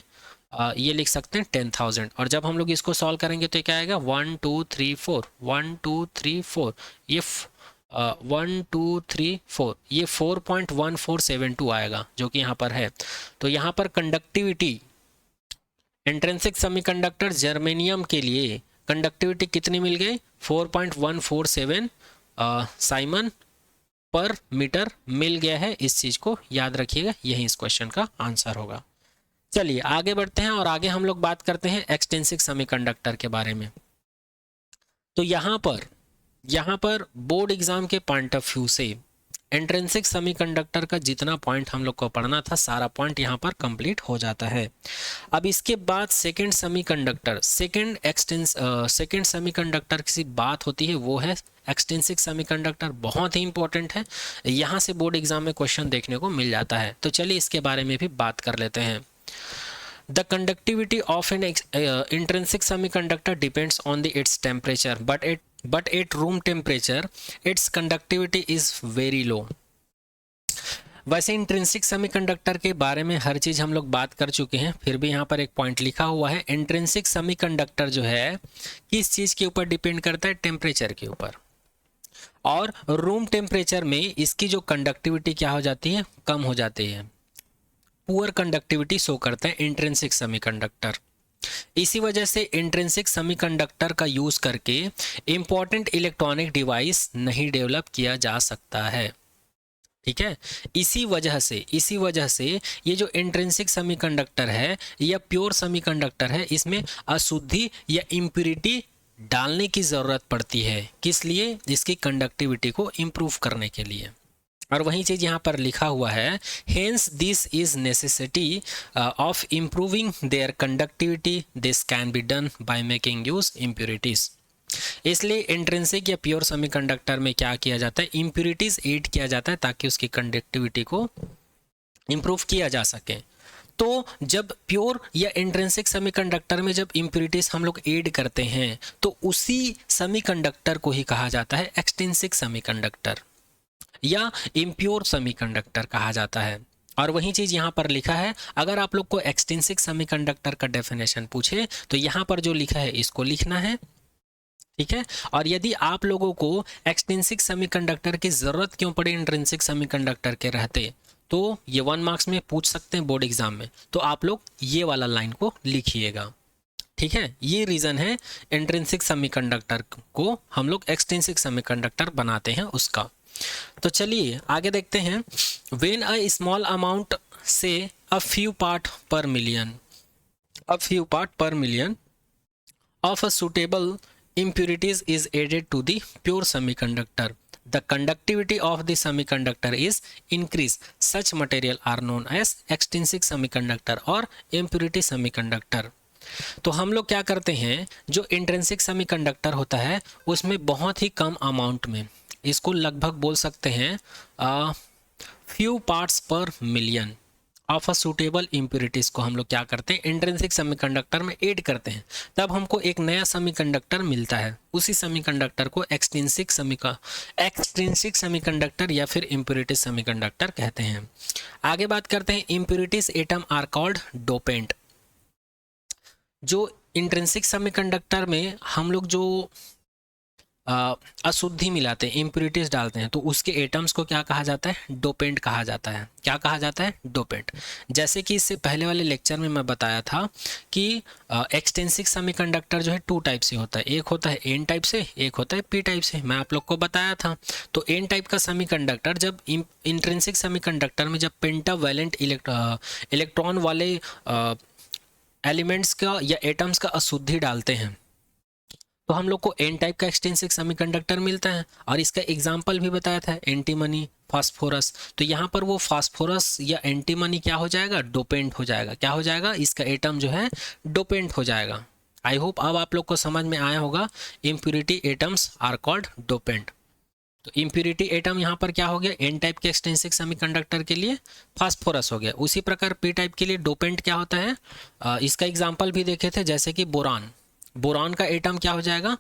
[SPEAKER 1] ये लिख सकते हैं 10,000, और जब हम लोग इसको सॉल्व करेंगे तो क्या आएगा 1 2 3 4 1 2 3 4, ये 1 2 3 4, ये 4.1472 आएगा जो कि यहाँ पर है। तो यहाँ पर कंडक्टिविटी इंट्रिंसिक सेमीकंडक्टर जर्मेनियम के लिए कंडक्टिविटी कितनी मिल गई, 4.147 साइमन पर मीटर मिल गया है। इस चीज को याद रखिएगा, यही इस क्वेश्चन का आंसर होगा। चलिए आगे बढ़ते हैं और आगे हम लोग बात करते हैं एक्सटेंसिक सेमीकंडक्टर के बारे में। तो यहाँ पर बोर्ड एग्जाम के पॉइंट ऑफ व्यू से इंट्रिंसिक सेमीकंडक्टर का जितना पॉइंट हम लोग को पढ़ना था सारा पॉइंट यहाँ पर कंप्लीट हो जाता है। अब इसके बाद सेकंड सेमीकंडक्टर की बात होती है, वो है एक्सटेंसिक सेमीकंडक्टर। बहुत ही इंपॉर्टेंट है, यहाँ से बोर्ड एग्जाम में क्वेश्चन देखने को मिल जाता है। तो चलिए इसके बारे में भी बात कर लेते हैं। The conductivity of an intrinsic semiconductor depends on its temperature, but at room temperature its conductivity is very low. वैसे इंट्रिंसिक सेमीकंडक्टर के बारे में हर चीज़ हम लोग बात कर चुके हैं, फिर भी यहाँ पर एक पॉइंट लिखा हुआ है, इंट्रिंसिक सेमीकंडक्टर जो है किस चीज़ के ऊपर डिपेंड करता है, टेम्परेचर के ऊपर। और रूम टेम्परेचर में इसकी जो कंडक्टिविटी क्या हो जाती है, कम हो जाती है, पुअर कंडक्टिविटी शो करता है इंट्रिंसिक सेमीकंडक्टर। इसी वजह से इंट्रिंसिक सेमीकंडक्टर का यूज करके इंपॉर्टेंट इलेक्ट्रॉनिक डिवाइस नहीं डेवलप किया जा सकता है, ठीक है। इसी वजह से ये जो इंट्रिंसिक सेमीकंडक्टर है या प्योर सेमीकंडक्टर है, इसमें अशुद्धि या इम्प्योरिटी डालने की ज़रूरत पड़ती है। किस लिए, इसकी कंडक्टिविटी को इम्प्रूव करने के लिए। और वही चीज़ यहाँ पर लिखा हुआ है, hence this is necessity of improving there conductivity, this can be done by making use impurities. इसलिए इंट्रिंसिक या प्योर सेमीकंडक्टर में क्या किया जाता है, इम्प्योरिटीज ऐड किया जाता है ताकि उसकी कंडक्टिविटी को इम्प्रूव किया जा सके। तो जब प्योर या इंट्रिंसिक सेमीकंडक्टर में जब इम्प्योरिटीज हम लोग ऐड करते हैं तो उसी सेमीकंडक्टर को ही कहा जाता है एक्सटेंसिक सेमीकंडक्टर या इम्प्योर सेमीकंडक्टर कहा जाता है। और वही चीज़ यहाँ पर लिखा है, अगर आप लोग को एक्सटेंसिक सेमीकंडक्टर का डेफिनेशन पूछे तो यहाँ पर जो लिखा है इसको लिखना है, ठीक है। और यदि आप लोगों को एक्सटेंसिक सेमीकंडक्टर की ज़रूरत क्यों पड़े इंट्रिंसिक सेमीकंडक्टर के रहते, तो ये 1 मार्क्स में पूछ सकते हैं बोर्ड एग्जाम में, तो आप लोग ये वाला लाइन को लिखिएगा, ठीक है। ये रीज़न है इंट्रिंसिक सेमीकंडक्टर को हम लोग एक्सट्रिंसिक सेमीकंडक्टर बनाते हैं उसका। तो चलिए आगे देखते हैं। व्हेन अ स्मॉल अमाउंट से अ फ्यू पार्ट पर million of a suitable impurities is added to the pure semiconductor, the conductivity of the semiconductor is increased. Such material are known as extrinsic semiconductor और impurity semiconductor। तो हम लोग क्या करते हैं, जो इंट्रिंसिक सेमीकंडक्टर होता है उसमें बहुत ही कम अमाउंट में, इसको लगभग बोल सकते हैं फ्यू पार्ट्स पर million of a suitable impurities को हम लोग क्या करते हैं, इंट्रिंसिक सेमीकंडक्टर में ऐड करते हैं, तब हमको एक नया सेमीकंडक्टर मिलता है। उसी सेमीकंडक्टर को एक्सट्रिंसिक सेमीकंडक्टर या फिर इम्प्योरिटीज सेमीकंडक्टर कहते हैं। आगे बात करते हैं, impurities atom are called dopant. जो इंट्रिंसिक सेमीकंडक्टर में हम लोग जो अशुद्धि मिलाते हैं, इम्प्योरिटीज डालते हैं, तो उसके एटम्स को क्या कहा जाता है, डोपेंट कहा जाता है। क्या कहा जाता है, डोपेंट। जैसे कि इससे पहले वाले लेक्चर में मैं बताया था कि एक्सट्रिंसिक सेमीकंडक्टर जो है 2 टाइप से होता है, एक होता है एन टाइप से, एक होता है पी टाइप से, मैं आप लोग को बताया था। तो एन टाइप का सेमीकंडक्टर जब इंट्रिंसिक सेमीकंडक्टर में जब पेंटावैलेंट इलेक्ट्रॉन वाले एलिमेंट्स का या एटम्स का अशुद्धि डालते हैं, तो हम लोग को एन टाइप का एक्सट्रिंसिक सेमीकंडक्टर मिलता है। और इसका एग्जाम्पल भी बताया था, एंटीमनी, फास्फोरस। तो यहाँ पर वो फास्फोरस या एंटीमनी क्या हो जाएगा, डोपेंट हो जाएगा। क्या हो जाएगा, इसका एटम जो है डोपेंट हो जाएगा। आई होप अब आप लोग को समझ में आया होगा, impurity atoms are called dopant. तो इम्प्योरिटी एटम यहाँ पर क्या हो गया, एन टाइप के एक्सट्रिंसिक सेमीकंडक्टर के लिए फास्फोरस हो गया। उसी प्रकार पी टाइप के लिए डोपेंट क्या होता है, इसका एग्जाम्पल भी देखे थे, जैसे कि बोरान। बोरान का एटम क्या हो जाएगा,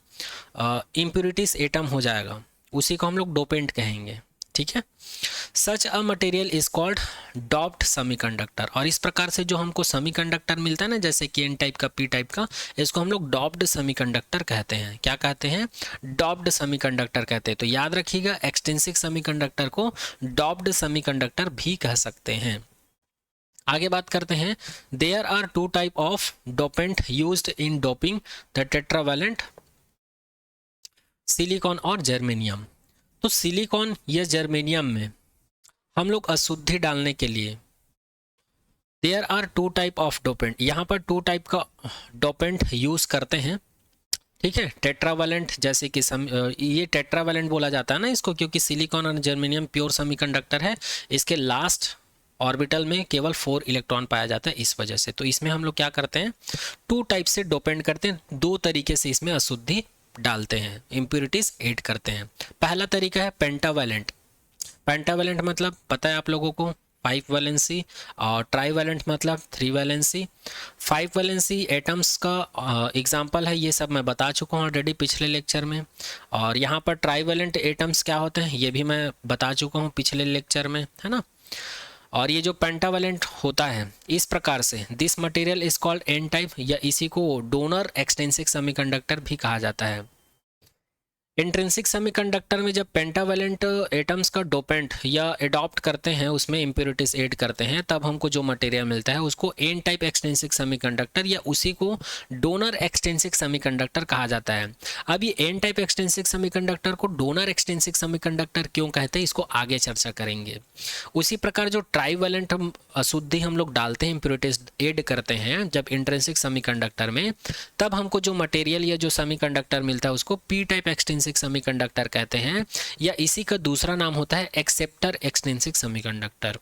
[SPEAKER 1] इम्प्योरिटीज एटम हो जाएगा, उसी को हम लोग डोपेंट कहेंगे, ठीक है। Such a material is called doped semiconductor. और इस प्रकार से जो हमको सेमीकंडक्टर मिलता है ना, जैसे कि एन टाइप का, पी टाइप का, इसको हम लोग डॉप्ड सेमीकंडक्टर कहते हैं। क्या कहते हैं, डॉप्ड सेमीकंडक्टर कहते हैं। तो याद रखिएगा, एक्सट्रिंसिक सेमीकंडक्टर को डॉप्ड सेमीकंडक्टर भी कह सकते हैं। आगे बात करते हैं, there are 2 type of dopant used in doping the tetravalent, silicon और जर्मेनियम। तो सिलिकॉन या जर्मेनियम में हम लोग अशुद्धि डालने के लिए there are 2 type of dopant, यहाँ पर 2 टाइप का डोपेंट यूज करते हैं, ठीक है। टेट्रावैलेंट, जैसे कि ये टेट्रावैलेंट बोला जाता है ना इसको, क्योंकि सिलिकॉन और जर्मेनियम प्योर सेमीकंडक्टर है, इसके लास्ट ऑर्बिटल में केवल 4 इलेक्ट्रॉन पाया जाता है, इस वजह से। तो इसमें हम लोग क्या करते हैं, 2 टाइप से डोपेंट करते हैं, 2 तरीके से इसमें अशुद्धि डालते हैं, इम्प्योरिटीज ऐड करते हैं। पहला तरीका है पेंटावैलेंट। पेंटावैलेंट मतलब पता है आप लोगों को, 5 वैलेंसी, और ट्राईवैलेंट मतलब 3 वैलेंसी। 5 वैलेंसी एटम्स का एग्जाम्पल है, ये सब मैं बता चुका हूँ ऑलरेडी पिछले लेक्चर में। और यहाँ पर ट्राईवैलेंट एटम्स क्या होते हैं, ये भी मैं बता चुका हूँ पिछले लेक्चर में, है ना। और ये जो पेंटावैलेंट होता है, इस प्रकार से this material is called an type, या इसी को डोनर एक्सट्रिंसिक सेमीकंडक्टर भी कहा जाता है। इंट्रिंसिक सेमीकंडक्टर में जब पेंटावैलेंट एटम्स का डोपेंट या एडॉप्ट करते हैं, उसमें इम्प्योरिटीज ऐड करते हैं, तब हमको जो मटेरियल मिलता है उसको एन टाइप एक्सट्रिंसिक सेमीकंडक्टर या उसी को डोनर एक्सट्रिंसिक सेमीकंडक्टर कहा जाता है। अब ये एन टाइप एक्सट्रिंसिक सेमीकंडक्टर को डोनर एक्सट्रिंसिक सेमीकंडक्टर क्यों कहते हैं, इसको आगे चर्चा करेंगे। उसी प्रकार जो ट्राईवैलेंट अशुद्धि हम लोग डालते हैं, इम्प्योरिटीज ऐड करते हैं जब इंट्रिंसिक सेमीकंडक्टर में, तब हमको जो मटेरियल या जो सेमीकंडक्टर मिलता है उसको पी टाइप एक्सट्रिंसिक सेमीकंडक्टर कहते हैं, या इसी का दूसरा नाम होता है एक्सेप्टर एक्सट्रिंसिक सेमीकंडक्टर।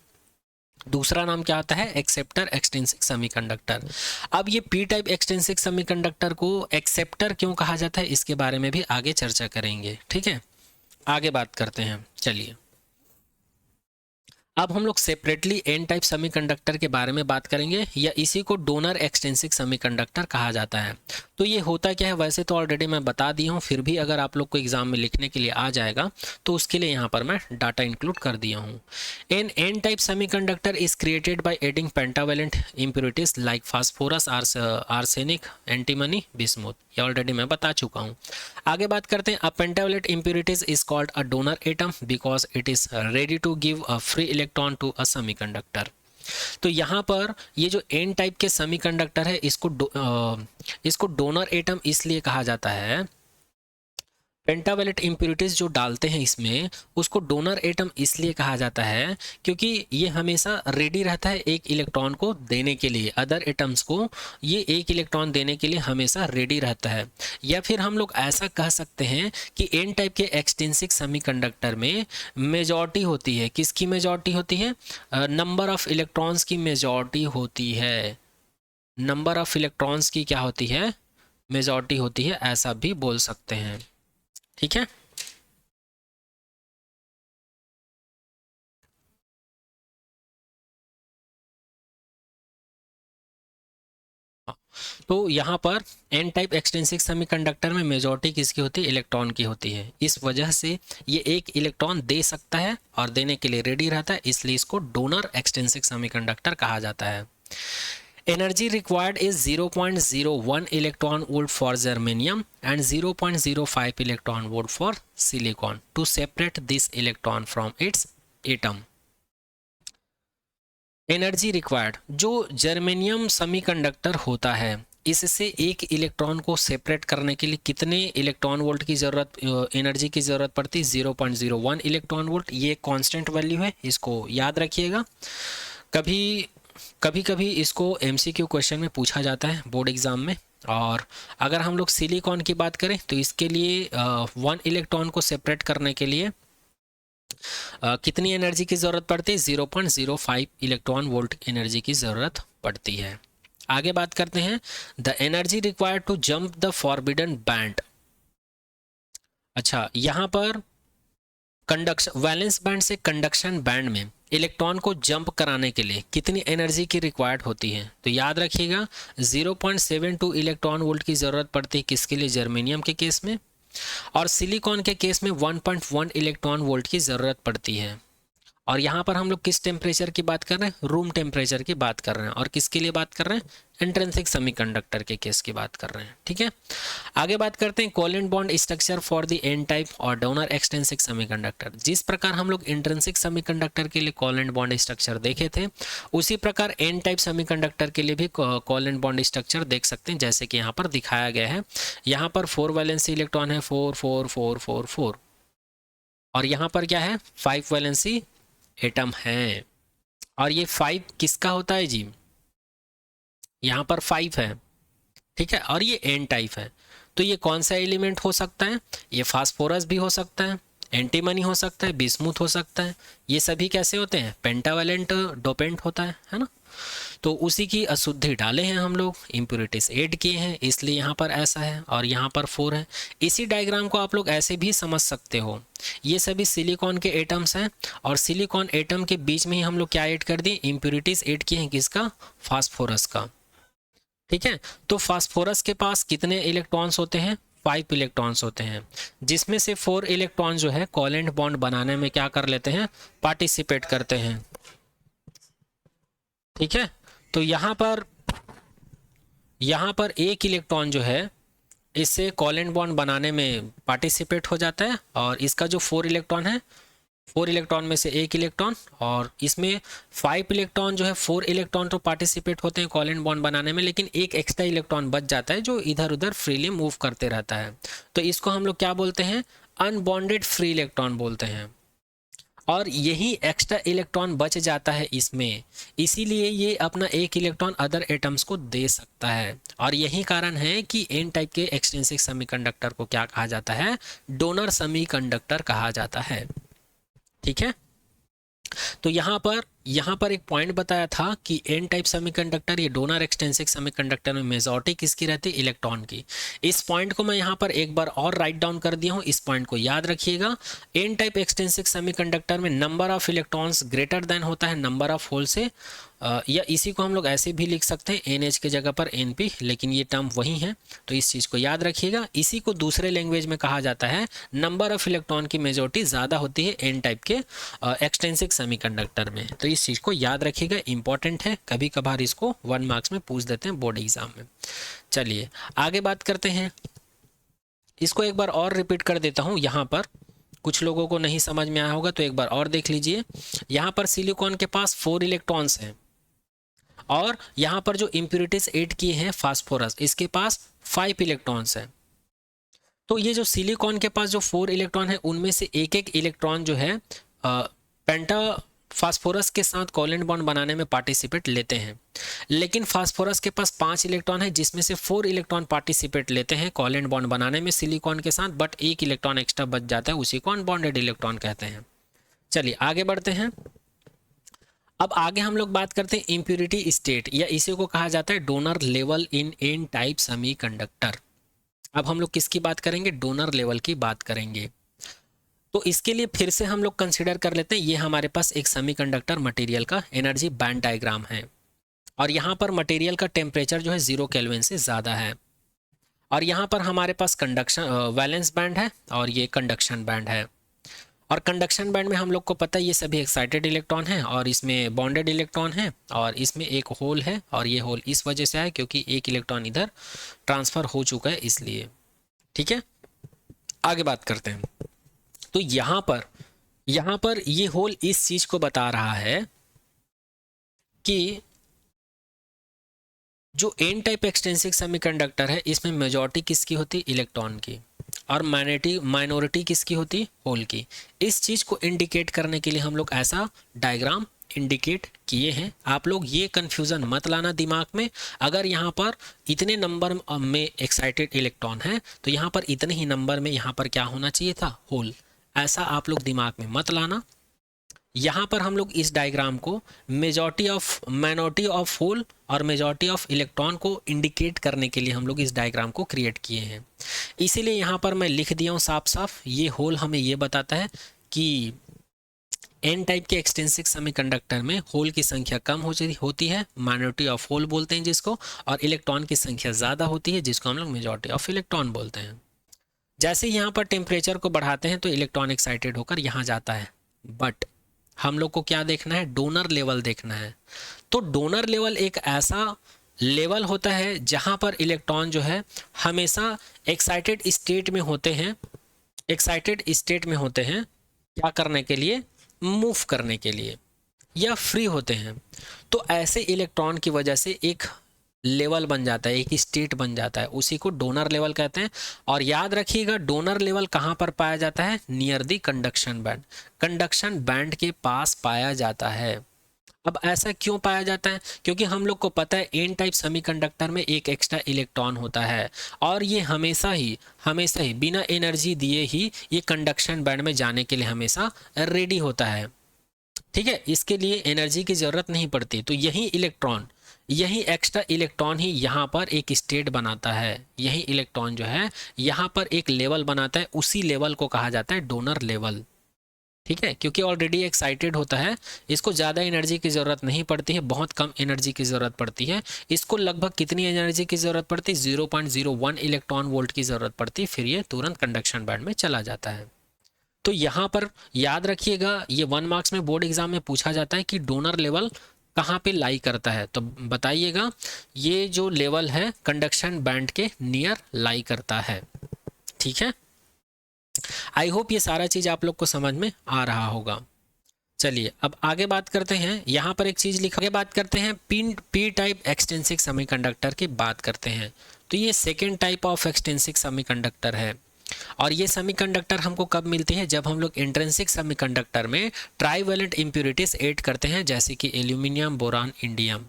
[SPEAKER 1] दूसरा नाम क्या होता है, एक्सेप्टर एक्सट्रिंसिक सेमीकंडक्टर। अब ये पी टाइप एक्सट्रिंसिक सेमीकंडक्टर को एक्सेप्टर क्यों कहा जाता है, इसके बारे में भी आगे चर्चा करेंगे, ठीक है। आगे बात करते हैं, चलिए अब हम लोग सेपरेटली एन टाइप सेमीकंडक्टर के बारे में बात करेंगे, या इसी को डोनर एक्सट्रिंसिक सेमीकंडक्टर कहा जाता है। तो ये होता क्या है, वैसे तो ऑलरेडी मैं बता दिया हूँ, फिर भी अगर आप लोग को एग्जाम में लिखने के लिए आ जाएगा तो उसके लिए यहाँ पर मैं डाटा इंक्लूड कर दिया हूँ। N n type semiconductor is created by adding pentavalent impurities like phosphorus, arsenic, antimony, bismuth. ये ऑलरेडी मैं बता चुका हूँ। आगे बात करते हैं। A pentavalent impurities is called a donor atom because it is ready to give a free electron to a semiconductor. तो यहाँ पर ये जो एन टाइप के सेमीकंडक्टर है इसको डोनर एटम इसलिए कहा जाता है, पेंटावेलेंट इम्प्योरिटीज जो डालते हैं इसमें उसको डोनर एटम इसलिए कहा जाता है क्योंकि ये हमेशा रेडी रहता है एक इलेक्ट्रॉन को देने के लिए, अदर एटम्स को ये एक इलेक्ट्रॉन देने के लिए हमेशा रेडी रहता है। या फिर हम लोग ऐसा कह सकते हैं कि एन टाइप के एक्सट्रिंसिक सेमीकंडक्टर में मेजॉरिटी होती है। किसकी मेजॉरिटी होती है? नंबर ऑफ इलेक्ट्रॉन्स की मेजॉरिटी होती है। नंबर ऑफ इलेक्ट्रॉन्स की क्या होती है? मेजॉरिटी होती है, ऐसा भी बोल सकते हैं। ठीक है। तो यहाँ पर एन टाइप एक्सट्रिंसिक सेमीकंडक्टर में मेजॉरिटी किसकी होती है? इलेक्ट्रॉन की होती है। इस वजह से ये एक इलेक्ट्रॉन दे सकता है और देने के लिए रेडी रहता है, इसलिए इसको डोनर एक्सट्रिंसिक सेमीकंडक्टर कहा जाता है। Energy required is 0.01 electron volt for germanium and 0.05 electron volt for silicon to separate this electron from its atom. Energy required, जो जर्मेनियम सेमीकंडक्टर होता है इससे एक इलेक्ट्रॉन को सेपरेट करने के लिए कितने इलेक्ट्रॉन वोल्ट की ज़रूरत, एनर्जी की ज़रूरत पड़ती है? 0.01 इलेक्ट्रॉन वोल्ट। ये कांस्टेंट वैल्यू है, इसको याद रखिएगा। कभी कभी इसको एमसीक्यू क्वेश्चन में पूछा जाता है बोर्ड एग्ज़ाम में। और अगर हम लोग सिलिकॉन की बात करें तो इसके लिए 1 इलेक्ट्रॉन को सेपरेट करने के लिए कितनी एनर्जी की ज़रूरत पड़ती है? 0.05 इलेक्ट्रॉन वोल्ट एनर्जी की ज़रूरत पड़ती है। आगे बात करते हैं। The energy required to jump the forbidden band. अच्छा, यहाँ पर कंडक्शन, वैलेंस बैंड से कंडक्शन बैंड में इलेक्ट्रॉन को जंप कराने के लिए कितनी एनर्जी की रिक्वायर्ड होती है? तो याद रखिएगा 0.72 इलेक्ट्रॉन वोल्ट की ज़रूरत पड़ती है। किसके लिए? जर्मेनियम के केस में। और सिलिकॉन के केस में 1.1 इलेक्ट्रॉन वोल्ट की ज़रूरत पड़ती है। और यहाँ पर हम लोग किस टेम्परेचर की बात कर रहे हैं? रूम टेम्परेचर की बात कर रहे हैं। और किसके लिए बात कर रहे हैं? इंट्रिंसिक सेमीकंडक्टर के केस की बात कर रहे हैं। ठीक है। आगे बात करते हैं covalent bond structure for the n type और डोनर एक्सट्रिंसिक सेमीकंडक्टर। जिस प्रकार हम लोग इंट्रिंसिक सेमीकंडक्टर के लिए कोवेलेंट बॉन्ड स्ट्रक्चर देखे थे, उसी प्रकार एन टाइप सेमीकंडक्टर के लिए भी कोवेलेंट बॉन्ड स्ट्रक्चर देख सकते हैं, जैसे कि यहाँ पर दिखाया गया है। यहाँ पर 4 वैलेंसी इलेक्ट्रॉन है, 4 4 4 4 4। और यहाँ पर क्या है? 5 वैलेंसी एटम है। और ये 5 किसका होता है जी? यहाँ पर 5 है। ठीक है। और ये एन टाइप है, तो ये कौन सा एलिमेंट हो सकता है? ये फास्फोरस भी हो सकता है, एंटीमनी हो सकता है, बिस्मुथ हो सकता है। ये सभी कैसे होते हैं? पेंटावेलेंट डोपेंट होता है ना। तो उसी की अशुद्धि डाले हैं हम लोग, इम्प्योरिटीज ऐड किए हैं, इसलिए यहाँ पर ऐसा है और यहाँ पर 4 है। इसी डायग्राम को आप लोग ऐसे भी समझ सकते हो। ये सभी सिलिकॉन के एटम्स हैं और सिलिकॉन एटम के बीच में ही हम लोग क्या ऐड कर दिए? इम्प्योरिटीज ऐड किए हैं। किसका? फास्फोरस का। ठीक है। तो फास्फोरस के पास कितने इलेक्ट्रॉन्स होते हैं? 5 इलेक्ट्रॉन्स होते हैं, जिसमें से 4 इलेक्ट्रॉन जो है कोवेलेंट बॉन्ड बनाने में क्या कर लेते हैं? पार्टिसिपेट करते हैं। ठीक है। तो यहाँ पर एक इलेक्ट्रॉन जो है इससे कोवेलेंट बॉन्ड बनाने में पार्टिसिपेट हो जाता है। और इसका जो 4 इलेक्ट्रॉन है, 4 इलेक्ट्रॉन में से एक इलेक्ट्रॉन, और इसमें 5 इलेक्ट्रॉन जो है, 4 इलेक्ट्रॉन तो पार्टिसिपेट होते हैं कोवेलेंट बॉन्ड बनाने में, लेकिन एक एक्स्ट्रा इलेक्ट्रॉन बच जाता है जो इधर उधर फ्रीली मूव करते रहता है। तो इसको हम लोग क्या बोलते हैं? अनबॉन्डेड फ्री इलेक्ट्रॉन बोलते हैं। और यही एक्स्ट्रा इलेक्ट्रॉन बच जाता है इसमें, इसीलिए ये अपना एक इलेक्ट्रॉन अदर एटम्स को दे सकता है। और यही कारण है कि एन टाइप के एक्सट्रिंसिक सेमीकंडक्टर को क्या कहा जाता है? डोनर सेमीकंडक्टर कहा जाता है। ठीक है। तो यहाँ पर यहाँ पर एक पॉइंट बताया था कि एन टाइप सेमीकंडक्टर, ये डोनर एक्सटेंसिव सेमीकंडक्टर में मेजॉरिटी किसकी रहती है? इलेक्ट्रॉन की। इस पॉइंट को मैं यहाँ पर एक बार और राइट डाउन कर दिया हूँ, इस पॉइंट को याद रखिएगा। एन टाइप एक्सटेंसिव सेमीकंडक्टर में number of electrons greater than होता है नंबर ऑफ होल से, या इसी को हम लोग ऐसे भी लिख सकते हैं एन एच के जगह पर एन पी, लेकिन ये टर्म वही है, तो इस चीज़ को याद रखिएगा। इसी को दूसरे लैंग्वेज में कहा जाता है नंबर ऑफ इलेक्ट्रॉन की मेजॉरिटी ज़्यादा होती है एन टाइप के एक्सटेंसिव सेमीकंडक्टर में। तो इस चीज़ को याद रखिएगा, इंपॉर्टेंट है, कभी कभार इसको 1 मार्क्स में पूछ देते हैं बोर्ड एग्जाम में। चलिए आगे बात करते हैं। इसको एक बार और रिपीट कर देता हूँ, यहाँ पर कुछ लोगों को नहीं समझ में आया होगा तो एक बार और देख लीजिए। यहाँ पर सिलिकॉन के पास 4 इलेक्ट्रॉन्स हैं, और यहाँ पर जो इम्प्यूरिटीज ऐड किए हैं फास्फोरस, इसके पास 5 इलेक्ट्रॉन्स हैं। तो ये जो सिलिकॉन के पास जो 4 इलेक्ट्रॉन है, उनमें से एक एक इलेक्ट्रॉन जो है पेंटा फास्फोरस के साथ कोवेलेंट बॉन्ड बनाने में पार्टिसिपेट लेते हैं। लेकिन फास्फोरस के पास 5 इलेक्ट्रॉन है, जिसमें से 4 इलेक्ट्रॉन पार्टिसिपेट लेते हैं कोवेलेंट बॉन्ड बनाने में सिलिकॉन के साथ, बट एक इलेक्ट्रॉन एक्स्ट्रा बच जाता है, उसी को अनबॉन्डेड इलेक्ट्रॉन कहते हैं। चलिए आगे बढ़ते हैं। अब आगे हम लोग बात करते हैं इम्प्यूरिटी स्टेट, या इसी को कहा जाता है donor level in an type semiconductor. अब हम लोग किसकी बात करेंगे? डोनर लेवल की बात करेंगे। तो इसके लिए फिर से हम लोग कंसिडर कर लेते हैं, ये हमारे पास एक सेमीकंडक्टर मटेरियल का एनर्जी बैंड डायग्राम है, और यहाँ पर मटेरियल का टेम्परेचर जो है 0 केल्विन से ज़्यादा है, और यहाँ पर हमारे पास कंडक्शन वैलेंस बैंड है, और ये कंडक्शन बैंड है। और कंडक्शन बैंड में हम लोग को पता है ये सभी एक्साइटेड इलेक्ट्रॉन हैं, और इसमें बॉन्डेड इलेक्ट्रॉन है, और इसमें एक होल है, और ये होल इस वजह से है क्योंकि एक इलेक्ट्रॉन इधर ट्रांसफ़र हो चुका है, इसलिए। ठीक है, आगे बात करते हैं। तो यहाँ पर ये होल इस चीज को बता रहा है कि जो एन टाइप एक्सटेंसिव सेमीकंडक्टर है, इसमें मेजॉरिटी किसकी होती? इलेक्ट्रॉन की, और माइनॉरिटी किसकी होती? होल की। इस चीज को इंडिकेट करने के लिए हम लोग ऐसा डायग्राम इंडिकेट किए हैं। आप लोग ये कंफ्यूजन मत लाना दिमाग में, अगर यहाँ पर इतने नंबर में एक्साइटेड इलेक्ट्रॉन है तो यहाँ पर इतने ही नंबर में यहाँ पर क्या होना चाहिए था? होल। ऐसा आप लोग दिमाग में मत लाना। यहाँ पर हम लोग इस डायग्राम को माइनॉरिटी ऑफ होल और मेजॉरिटी ऑफ इलेक्ट्रॉन को इंडिकेट करने के लिए हम लोग इस डायग्राम को क्रिएट किए हैं। इसीलिए यहाँ पर मैं लिख दिया हूँ साफ साफ, ये होल हमें ये बताता है कि एन टाइप के एक्सटेंसिव सेमीकंडक्टर में होल की संख्या कम होती है, माइनॉरिटी ऑफ होल बोलते हैं जिसको, और इलेक्ट्रॉन की संख्या ज़्यादा होती है, जिसको हम लोग मेजॉरिटी ऑफ इलेक्ट्रॉन बोलते हैं। जैसे यहाँ पर टेम्परेचर को बढ़ाते हैं तो इलेक्ट्रॉन एक्साइटेड होकर यहाँ जाता है, बट हम लोग को क्या देखना है? डोनर लेवल देखना है। तो डोनर लेवल एक ऐसा लेवल होता है जहाँ पर इलेक्ट्रॉन जो है हमेशा एक्साइटेड स्टेट में होते हैं, क्या करने के लिए? मूव करने के लिए, या फ्री होते हैं। तो ऐसे इलेक्ट्रॉन की वजह से एक लेवल बन जाता है, एक स्टेट बन जाता है, उसी को डोनर लेवल कहते हैं। और याद रखिएगा डोनर लेवल कहाँ पर पाया जाता है? Near the conduction band, conduction band के पास पाया जाता है। अब ऐसा क्यों पाया जाता है? क्योंकि हम लोग को पता है एन टाइप सेमीकंडक्टर में एक एक्स्ट्रा इलेक्ट्रॉन होता है, और ये हमेशा ही बिना एनर्जी दिए ही ये कंडक्शन बैंड में जाने के लिए हमेशा रेडी होता है। ठीक है, इसके लिए एनर्जी की ज़रूरत नहीं पड़ती। तो यही एक्स्ट्रा इलेक्ट्रॉन ही यहाँ पर एक स्टेट बनाता है, यही इलेक्ट्रॉन जो है यहाँ पर एक लेवल बनाता है, उसी लेवल को कहा जाता है डोनर लेवल। ठीक है, क्योंकि ऑलरेडी एक्साइटेड होता है, इसको ज़्यादा एनर्जी की ज़रूरत नहीं पड़ती है, बहुत कम एनर्जी की ज़रूरत पड़ती है। इसको लगभग कितनी एनर्जी की ज़रूरत पड़ती है? 0.01 इलेक्ट्रॉन वोल्ट की ज़रूरत पड़ती है, फिर ये तुरंत कंडक्शन बैंड में चला जाता है। तो यहाँ पर याद रखिएगा, ये 1 मार्क्स में बोर्ड एग्जाम में पूछा जाता है कि डोनर लेवल कहाँ पे लाई करता है, तो बताइएगा। ये जो लेवल है कंडक्शन बैंड के नियर लाई करता है। ठीक है, आई होप ये सारा चीज़ आप लोग को समझ में आ रहा होगा। चलिए अब आगे बात करते हैं। यहाँ पर एक चीज़ लिखा, आगे बात करते हैं पी टाइप एक्सटेंसिव सेमीकंडक्टर की बात करते हैं। तो ये second type of extensive semiconductor है, और ये सेमीकंडक्टर हमको कब मिलती है? जब हम लोग इंट्रिंसिक सेमीकंडक्टर में ट्राईवैलेंट इम्प्यूरिटीज ऐड करते हैं, जैसे कि एल्यूमिनियम, बोरान, इंडियम,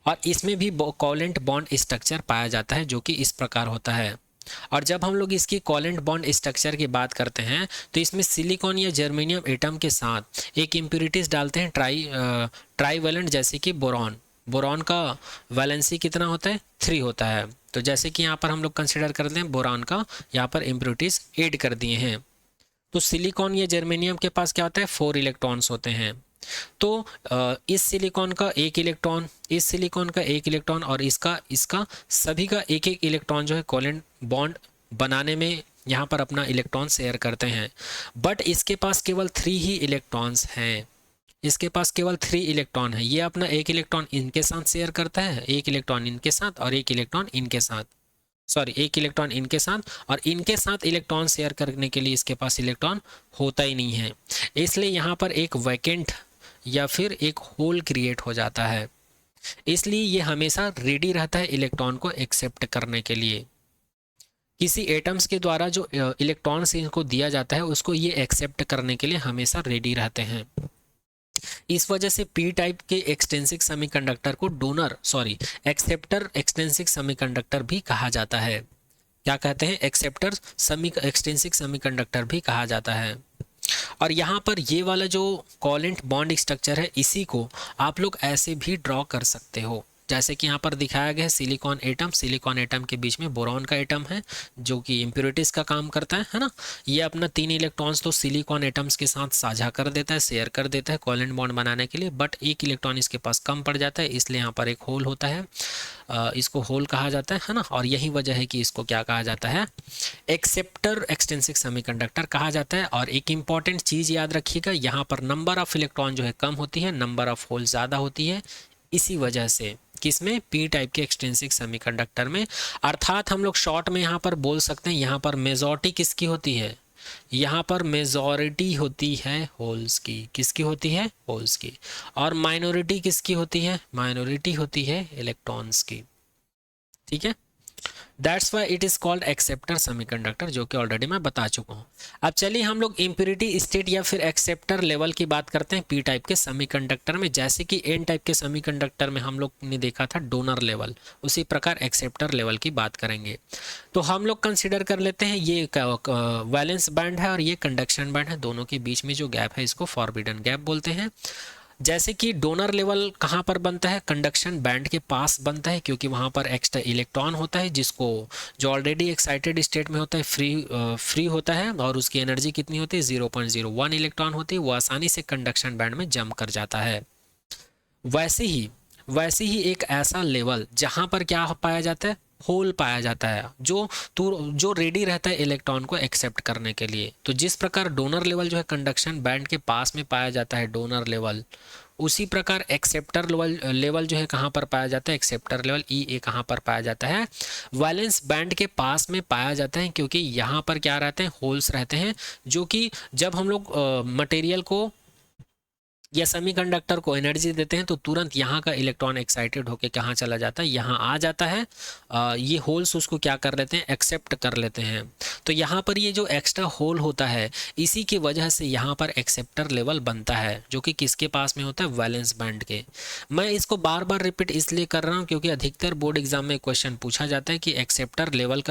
[SPEAKER 1] और इसमें भी कोवेलेंट बॉन्ड स्ट्रक्चर पाया जाता है, जो कि इस प्रकार होता है। और जब हम लोग इसकी कोवेलेंट बॉन्ड स्ट्रक्चर की बात करते हैं तो इसमें सिलिकॉन या जर्मेनियम एटम के साथ एक इम्प्यूरिटीज डालते हैं ट्राईवैलेंट, जैसे कि बोरॉन। बोरॉन का वैलेंसी कितना होता है? 3 होता है। तो जैसे कि यहाँ पर हम लोग कंसिडर करते हैं बोरॉन का यहाँ पर इम्प्यूरिटीज ऐड कर दिए हैं। तो सिलिकॉन या जर्मेनियम के पास क्या होता है? 4 इलेक्ट्रॉन्स होते हैं। तो इस सिलिकॉन का एक इलेक्ट्रॉन, इस सिलिकॉन का एक इलेक्ट्रॉन और इसका सभी का एक एक इलेक्ट्रॉन जो है कोवेलेंट बॉन्ड बनाने में यहाँ पर अपना इलेक्ट्रॉन शेयर करते हैं। बट इसके पास केवल 3 ही इलेक्ट्रॉन्स हैं। इसके पास केवल 3 इलेक्ट्रॉन है। ये अपना एक इलेक्ट्रॉन इनके साथ शेयर करता है, एक इलेक्ट्रॉन इनके साथ और एक इलेक्ट्रॉन इनके साथ, सॉरी एक इलेक्ट्रॉन इनके साथ और इनके साथ इलेक्ट्रॉन शेयर करने के लिए इसके पास इलेक्ट्रॉन होता ही नहीं है। इसलिए यहाँ पर एक वैकेंट या फिर एक होल क्रिएट हो जाता है। इसलिए ये हमेशा रेडी रहता है इलेक्ट्रॉन को एक्सेप्ट करने के लिए। किसी एटम्स के द्वारा जो इलेक्ट्रॉन्स इनको दिया जाता है उसको ये एक्सेप्ट करने के लिए हमेशा रेडी रहते हैं। इस वजह से पी टाइप के एक्सटेंसिक सेमीकंडक्टर को एक्सेप्टर एक्सटेंसिक सेमीकंडक्टर भी कहा जाता है। क्या कहते हैं? एक्सटेंसिक सेमीकंडक्टर भी कहा जाता है। और यहाँ पर ये वाला जो कोवेलेंट बॉन्ड स्ट्रक्चर है इसी को आप लोग ऐसे भी ड्रॉ कर सकते हो, जैसे कि यहाँ पर दिखाया गया है सिलिकॉन एटम के बीच में बोरॉन का एटम है जो कि इम्प्योरिटीज़ का काम करता है ना। ये अपना 3 इलेक्ट्रॉन्स तो सिलिकॉन एटम्स के साथ साझा कर देता है, शेयर कर देता है कोवेलेंट बॉन्ड बनाने के लिए, बट एक इलेक्ट्रॉन इसके पास कम पड़ जाता है, इसलिए यहाँ पर एक होल होता है। इसको होल कहा जाता है ना। और यही वजह है कि इसको क्या कहा जाता है? एक्सेप्टर एक्सटेंसिक सेमीकंडक्टर कहा जाता है। और एक इंपॉर्टेंट चीज़ याद रखिएगा, यहाँ पर नंबर ऑफ इलेक्ट्रॉन जो है कम होती है, नंबर ऑफ होल ज़्यादा होती है। इसी वजह से किसमें? पी टाइप के एक्सटेंसिक सेमीकंडक्टर में। अर्थात हम लोग शॉर्ट में यहाँ पर बोल सकते हैं, यहाँ पर मेजॉरिटी किसकी होती है? यहाँ पर मेजॉरिटी होती है होल्स की। किसकी होती है? होल्स की। और माइनॉरिटी किसकी होती है? माइनॉरिटी होती है इलेक्ट्रॉन्स की। ठीक है, that's why it is called acceptor semiconductor, जो कि ऑलरेडी मैं बता चुका हूँ। अब चलिए हम लोग इम्प्योरिटी स्टेट या फिर एक्सेप्टर लेवल की बात करते हैं पी टाइप के सेमीकंडक्टर में। जैसे कि एन टाइप के सेमीकंडक्टर में हम लोग ने देखा था डोनर लेवल, उसी प्रकार एक्सेप्टर लेवल की बात करेंगे। तो हम लोग कंसिडर कर लेते हैं ये वैलेंस बैंड है और ये कंडक्शन बैंड है, दोनों के बीच में जो गैप है इसको फॉरबिडन गैप बोलते हैं। जैसे कि डोनर लेवल कहाँ पर बनता है? कंडक्शन बैंड के पास बनता है, क्योंकि वहाँ पर एक्स्ट्रा इलेक्ट्रॉन होता है जिसको जो ऑलरेडी एक्साइटेड स्टेट में होता है फ्री होता है, और उसकी एनर्जी कितनी होती है? 0.01 इलेक्ट्रॉन होती है। वो आसानी से कंडक्शन बैंड में जम कर जाता है। वैसे ही एक ऐसा लेवल जहाँ पर क्या पाया जाता है? होल पाया जाता है, जो रेडी रहता है इलेक्ट्रॉन को एक्सेप्ट करने के लिए। तो जिस प्रकार डोनर लेवल जो है कंडक्शन बैंड के पास में पाया जाता है डोनर लेवल, उसी प्रकार एक्सेप्टर लेवल जो है कहाँ पर पाया जाता है? एक्सेप्टर लेवल ए कहाँ पर पाया जाता है? वैलेंस बैंड के पास में पाया जाता है, क्योंकि यहाँ पर क्या रहते हैं? होल्स रहते हैं, जो कि जब हम लोग मटेरियल को या सेमीकंडक्टर को एनर्जी देते हैं तो तुरंत यहाँ का इलेक्ट्रॉन एक्साइटेड होकर कहाँ चला जाता है? यहाँ आ जाता है। ये होल्स उसको क्या कर लेते हैं? एक्सेप्ट कर लेते हैं। तो यहाँ पर ये जो एक्स्ट्रा होल होता है, इसी की वजह से यहाँ पर एक्सेप्टर लेवल बनता है, जो कि किसके पास में होता है? वैलेंस बैंड के। मैं इसको बार बार रिपीट इसलिए कर रहा हूँ क्योंकि अधिकतर बोर्ड एग्जाम में क्वेश्चन पूछा जाता है कि एक्सेप्टर लेवल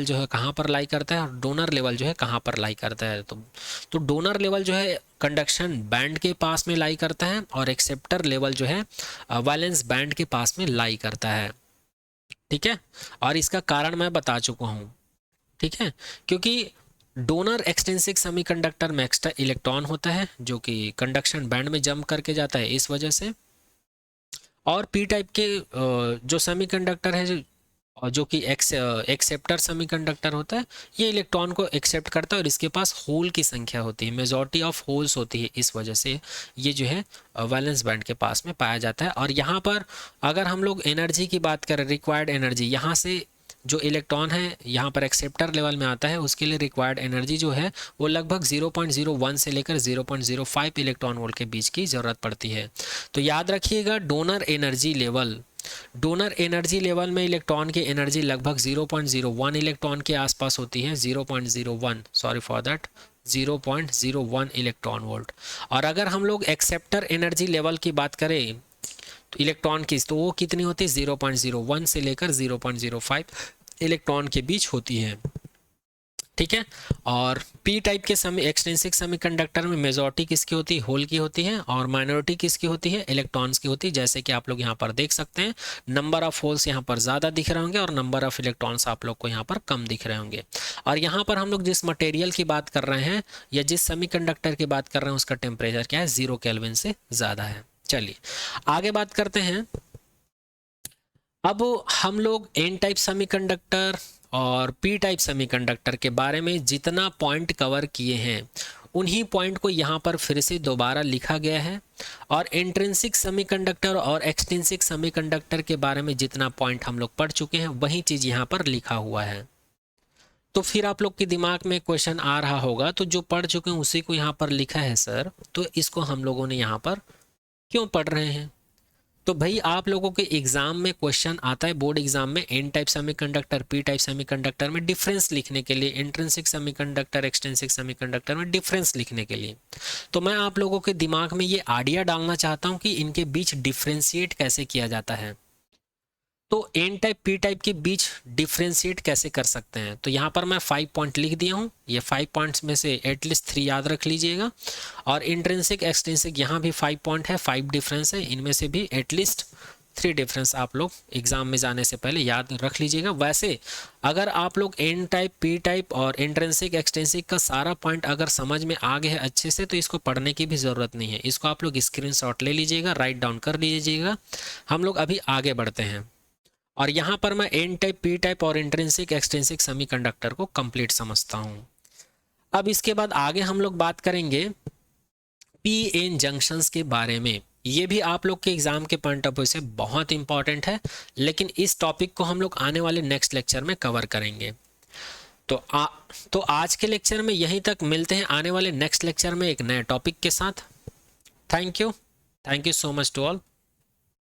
[SPEAKER 1] जो है कहाँ पर लाई करता है और डोनर लेवल जो है कहाँ पर लाई करता है। तो डोनर लेवल जो है कंडक्शन बैंड के पास में लाई करता है और एक्सेप्टर लेवल जो है वैलेंस बैंड के पास में लाई करता है। ठीक है, और इसका कारण मैं बता चुका हूँ। ठीक है, क्योंकि डोनर एक्सटेंसिक सेमीकंडक्टर में एक्स्ट्रा इलेक्ट्रॉन होता है जो कि कंडक्शन बैंड में जम करके जाता है, इस वजह से। और पी टाइप के जो सेमीकंडक्टर है जो कि एक्सेप्टर सेमीकंडक्टर होता है, ये इलेक्ट्रॉन को एक्सेप्ट करता है और इसके पास होल की संख्या होती है, मेजॉरिटी ऑफ होल्स होती है, इस वजह से ये जो है वैलेंस बैंड के पास में पाया जाता है। और यहाँ पर अगर हम लोग एनर्जी की बात करें, रिक्वायर्ड एनर्जी, यहाँ से जो इलेक्ट्रॉन है यहाँ पर एक्सेप्टर लेवल में आता है, उसके लिए रिक्वायर्ड एनर्जी जो है वो लगभग 0.01 से लेकर 0.05 इलेक्ट्रॉन वोल्ट के बीच की ज़रूरत पड़ती है। तो याद रखिएगा डोनर एनर्जी लेवल में इलेक्ट्रॉन की एनर्जी लगभग 0.01 इलेक्ट्रॉन के आसपास होती है, 0.01 इलेक्ट्रॉन वोल्ट। और अगर हम लोग एक्सेप्टर एनर्जी लेवल की बात करें तो इलेक्ट्रॉन की, तो वो कितनी होती है? 0.01 से लेकर 0.05 इलेक्ट्रॉन के बीच होती है, ठीक है। और पी टाइप के सेमी एक्सट्रिंसिक सेमीकंडक्टर में मेजॉरिटी किसकी होती है, होल की होती है, और माइनॉरिटी किसकी होती है, इलेक्ट्रॉन्स की होती है। जैसे कि आप लोग यहाँ पर देख सकते हैं, नंबर ऑफ होल्स यहाँ पर ज़्यादा दिख रहे होंगे और नंबर ऑफ इलेक्ट्रॉन्स आप लोग को यहाँ पर कम दिख रहे होंगे। और यहाँ पर हम लोग जिस मटेरियल की बात कर रहे हैं या जिस सेमीकंडक्टर की बात कर रहे हैं उसका टेम्परेचर क्या है, 0 केल्विन से ज़्यादा है। चलिए आगे बात करते हैं। अब हम लोग एन टाइप सेमीकंडक्टर और पी टाइप सेमीकंडक्टर के बारे में जितना पॉइंट कवर किए हैं उन्हीं पॉइंट को यहाँ पर फिर से दोबारा लिखा गया है। और इंट्रिंसिक सेमीकंडक्टर और एक्सट्रिंसिक सेमीकंडक्टर के बारे में जितना पॉइंट हम लोग पढ़ चुके हैं वही चीज़ यहाँ पर लिखा हुआ है। तो फिर आप लोग के दिमाग में क्वेश्चन आ रहा होगा, तो जो पढ़ चुके हैं उसी को यहाँ पर लिखा है सर, तो इसको हम लोगों ने यहाँ पर क्यों पढ़ रहे हैं। तो भाई आप लोगों के एग्जाम में क्वेश्चन आता है, बोर्ड एग्जाम में, n type semiconductor p type semiconductor में डिफरेंस लिखने के लिए, इंट्रिंसिक सेमीकंडक्टर एक्सट्रिंसिक सेमीकंडक्टर में डिफरेंस लिखने के लिए। तो मैं आप लोगों के दिमाग में ये आइडिया डालना चाहता हूँ कि इनके बीच डिफ्रेंशिएट कैसे किया जाता है। तो एन टाइप पी टाइप के बीच डिफ्रेंशिएट कैसे कर सकते हैं। तो यहाँ पर मैं 5 पॉइंट लिख दिया हूँ, ये 5 पॉइंट्स में से एटलीस्ट 3 याद रख लीजिएगा। और इंट्रिंसिक एक्सट्रिंसिक यहाँ भी 5 पॉइंट है, 5 डिफरेंस है, इनमें से भी एटलीस्ट 3 डिफरेंस आप लोग एग्जाम में जाने से पहले याद रख लीजिएगा। वैसे अगर आप लोग एन टाइप पी टाइप और इंट्रिंसिक एक्सट्रिंसिक का सारा पॉइंट अगर समझ में आ गए हैं अच्छे से, तो इसको पढ़ने की भी ज़रूरत नहीं है, इसको आप लोग स्क्रीनशॉट ले लीजिएगा, राइट डाउन कर लीजिएगा। हम लोग अभी आगे बढ़ते हैं और यहाँ पर मैं एन टाइप पी टाइप और इंट्रिंसिक एक्सट्रिंसिक सेमीकंडक्टर को कंप्लीट समझता हूँ। अब इसके बाद आगे हम लोग बात करेंगे पी एन जंक्शंस के बारे में। ये भी आप लोग के एग्जाम के पॉइंट ऑफ व्यू से बहुत इंपॉर्टेंट है, लेकिन इस टॉपिक को हम लोग आने वाले नेक्स्ट लेक्चर में कवर करेंगे। तो आज के लेक्चर में यहीं तक, मिलते हैं आने वाले नेक्स्ट लेक्चर में एक नए टॉपिक के साथ। Thank you so much to all.